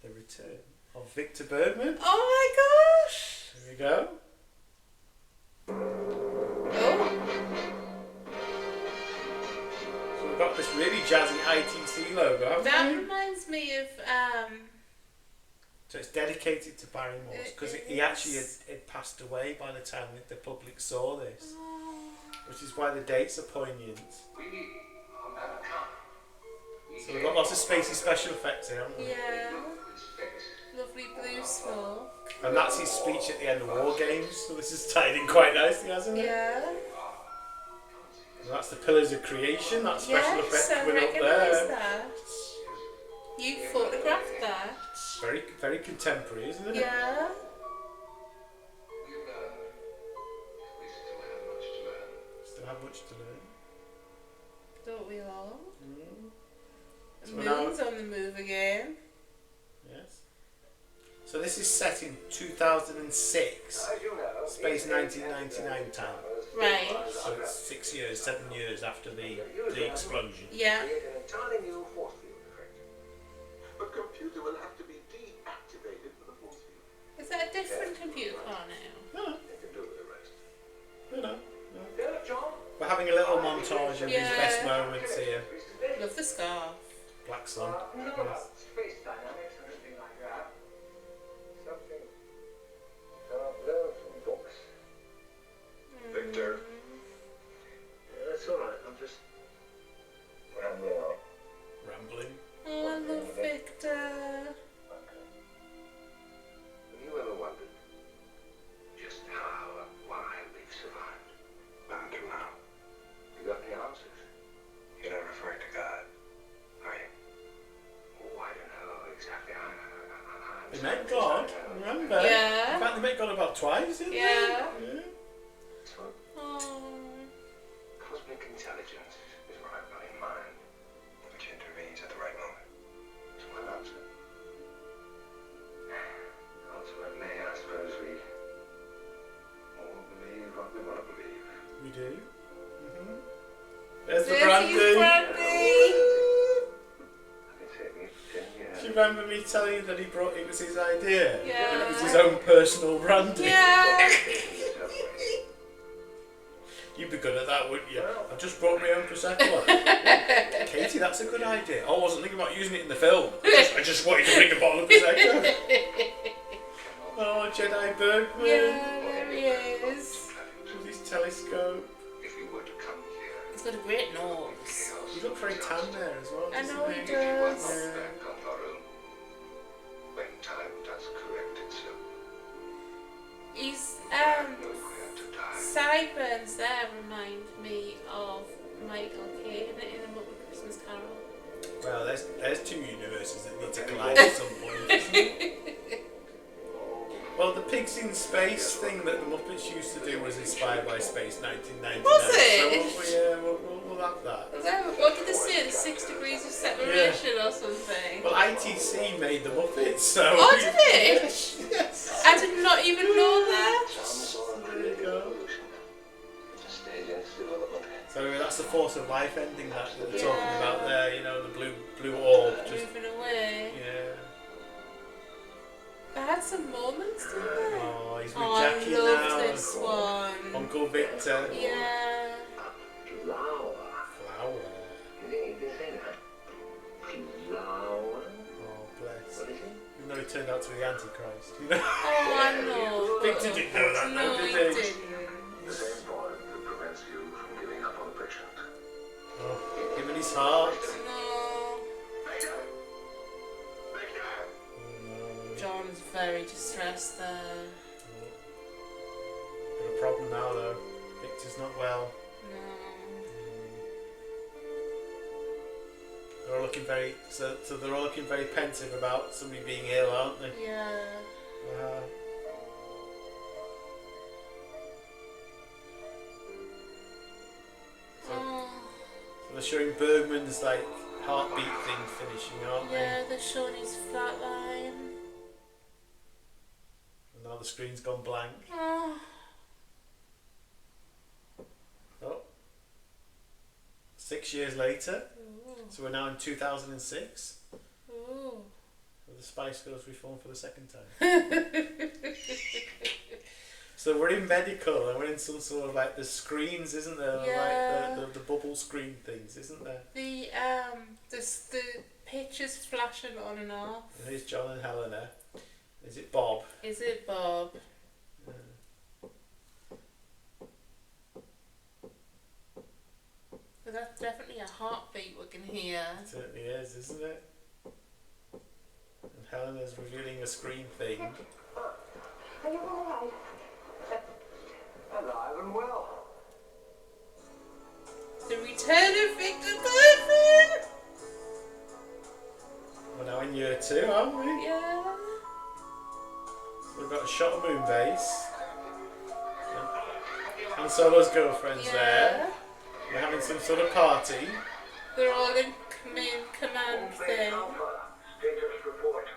The return of Victor Bergman. Oh my gosh. There we go. Oh. So we've got this really jazzy ITC logo. haven't That we? reminds me of So it's dedicated to Barry Morse because It he actually is. had passed away by the time that the public saw this, which is why the dates are poignant. So we've got lots of spacey special effects here, haven't we? Yeah. Lovely blue smoke. And that's his speech at the end of War Games, so this is tied in quite nicely, hasn't it? Yeah. And that's the Pillars of Creation, that special Yes, effect I coming up recognise there. that. You photographed that. Very, very contemporary, isn't it? Yeah. We still have much to learn. Still have much to learn. Don't we all? So The we're now- moon's on the move again. Yes. So this is set in 2006, As you know, space 1999 time. Right. So it's 6 years, 7 years after the explosion. Yeah. create an entirely new force field effect. But computer will have to be deactivated for the force field. Is that a different computer car now? No, They can do with the rest. no. Yeah, John. We're having a little montage of his Yeah. best moments here. Love the scarf. Black Sun. Know about space dynamics or anything like that? Remember? Yeah. In fact, they met God about twice, didn't Yeah. they? Yeah. So, Oh. cosmic intelligence is what I've got in mind. Which intervenes at the right moment. It's one answer. Ultimately, I suppose we all believe what we want to believe. We do. There's the There's brandy. his brandy. I've been saving it for 10 years. Do you remember me telling you that it was his idea? Yeah. And it was his own personal brandy. Yeah. You'd be good at that, wouldn't you? I've just brought my own Prosecco. Katie, that's a good idea. I wasn't thinking about using it in the film. I just wanted to bring a bottle of Prosecco. Oh, Jedi Bergman. Yeah, there he is. With his telescope. If you were to come here, He's got a great nose. You look very tan there as well. I doesn't know he? he if you were does. not back on your own, when time does correct itself, He's nowhere to die. sideburns there remind me of Michael Caine in A Muppet Christmas Carol. Well, there's two universes that need to collide at some point, isn't it? Well, the Pigs in Space thing that the Muppets used to do was inspired by Space 1999. Was it? So we'll have that. What did they say? The 6 degrees of separation or something? Well, ITC made the Muppets, so... Oh, did it? Yes. I did not even know that. There you go. Stage in its development. So anyway, that's the Force of Life ending that they're talking Yeah. about there, you know, the blue orb. Just, Moving away. yeah. They had some moments, didn't they? Oh, he's with Oh, I Jackie love now. this one. Uncle Victor. Yeah. Flower. Flower. You didn't say that. Flower. Oh, bless. What is it? Even though he turned out to be the Antichrist. Oh, I know. Victor didn't know that, No, though, he did he? didn't. The same point that prevents you from giving up on the patient. Oh, him and his heart. No. Victor! Victor! Oh, no. John's very distressed there. Got a problem now, though. Victor's not well. No. They're all looking very... So they're all looking very pensive about somebody being ill, aren't they? Yeah. So Oh. they're showing Bergman's, like, heartbeat thing finishing, aren't they? Yeah, they're showing his flat line. And now the screen's gone blank. Oh. Oh. 6 years later. Ooh. So we're now in 2006. Ooh. The Spice Girls reformed for the second time. So we're in medical and we're in some sort of like the screens, isn't there? Yeah. Like the bubble screen things, isn't there? The pictures flashing on and off. And here's John and Helena. Is it Bob? Is it Bob? But that's definitely a heartbeat we can hear. It certainly is, isn't it? And Helena's revealing a screen thing. Are you alright? Alive and well. The return of Victor Bergman! We're now in year 2, aren't we? Yeah. So we've got a shot of Moonbase. And Solo's girlfriend's there. We're having some sort of party. They're all in command thing. Status report.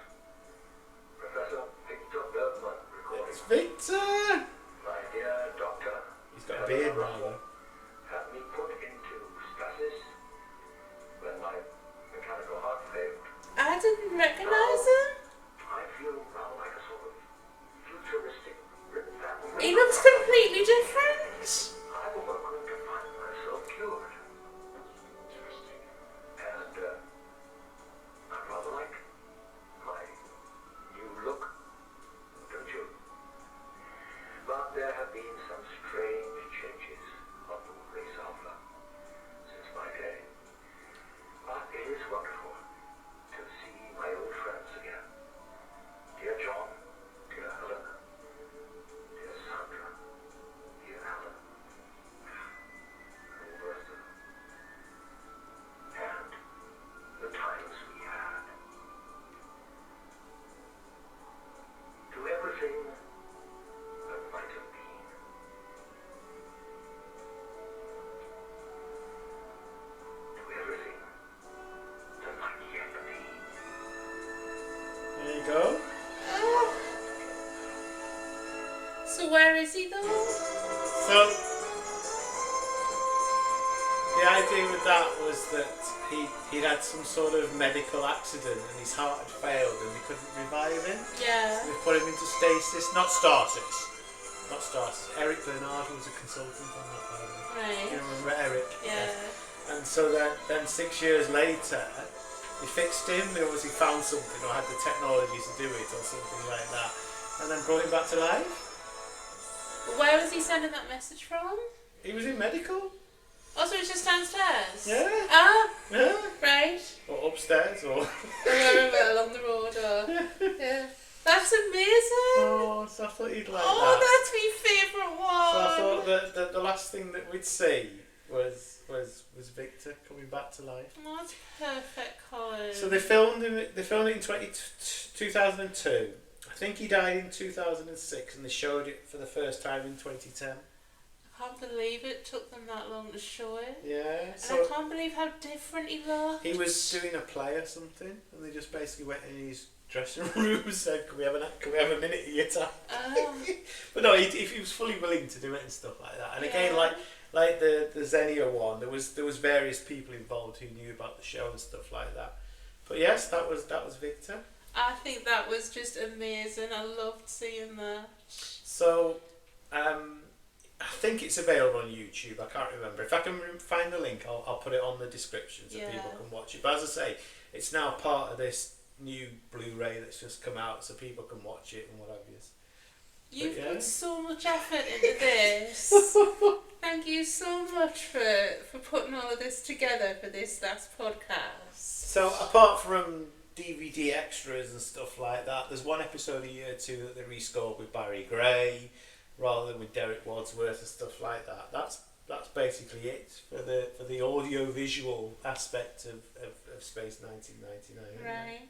Professor Victor Bergman recording. It's Victor! My dear doctor. He's got a beard now, though. Had me put into stasis when my mechanical heart failed. I didn't recognise him. I feel now like a sort of futuristic Rip Van He Winkle. looks completely different. I'm going to find myself cured. Interesting. And I rather like my new look, don't you? But there have been some strange changes on Moonbase Alpha since my day. But it is wonderful to see my old friends again. Dear John, dear Helena, dear Sandra, dear Helen. everything that might have been. To everything that might yet be. There you go. So where is he though? So the idea with that was that he'd had some sort of medical accident and his heart had failed and they couldn't revive him. Yeah. So they put him into stasis, not stasis. Eric Bernard was a consultant on that, by the way. Right. You remember Eric? Yeah. And so then 6 years later, they fixed him. They obviously found something or had the technology to do it or something like that, and then brought him back to life. Where was he sending that message from? He was in medical. Oh, so it's just downstairs? Yeah. Ah, Yeah. right. Or upstairs, or. Or wherever along the road, or... Yeah. That's amazing! Oh, so I thought you'd like Oh, that. that's my favourite one! So I thought that the last thing that we'd see was Victor coming back to life. Oh, that's perfect, Colin. So they filmed it in 2002. I think he died in 2006 and they showed it for the first time in 2010. I can't believe it took them that long to show it. Yeah. And So I can't believe how different he looked. he was doing a play or something and they just basically went in his dressing room and said, can we have a minute of your time? Oh. But no, he was fully willing to do it and stuff like that. And again, Yeah. like the Xenia one, there was various people involved who knew about the show and stuff like that. But yes, that was Victor. I think that was just amazing. I loved seeing that. So, I think it's available on YouTube. I can't remember. If I can find the link, I'll put it on the description so people can watch it. But as I say, it's now part of this new Blu-ray that's just come out, so people can watch it and what have you. You've put so much effort into this. Thank you so much for putting all of this together for this last podcast. So apart from DVD extras and stuff like that, there's one episode a year too that they rescored with Barry Gray rather than with Derek Wadsworth and stuff like that. That's basically it for the audio visual aspect of Space 1999. Right.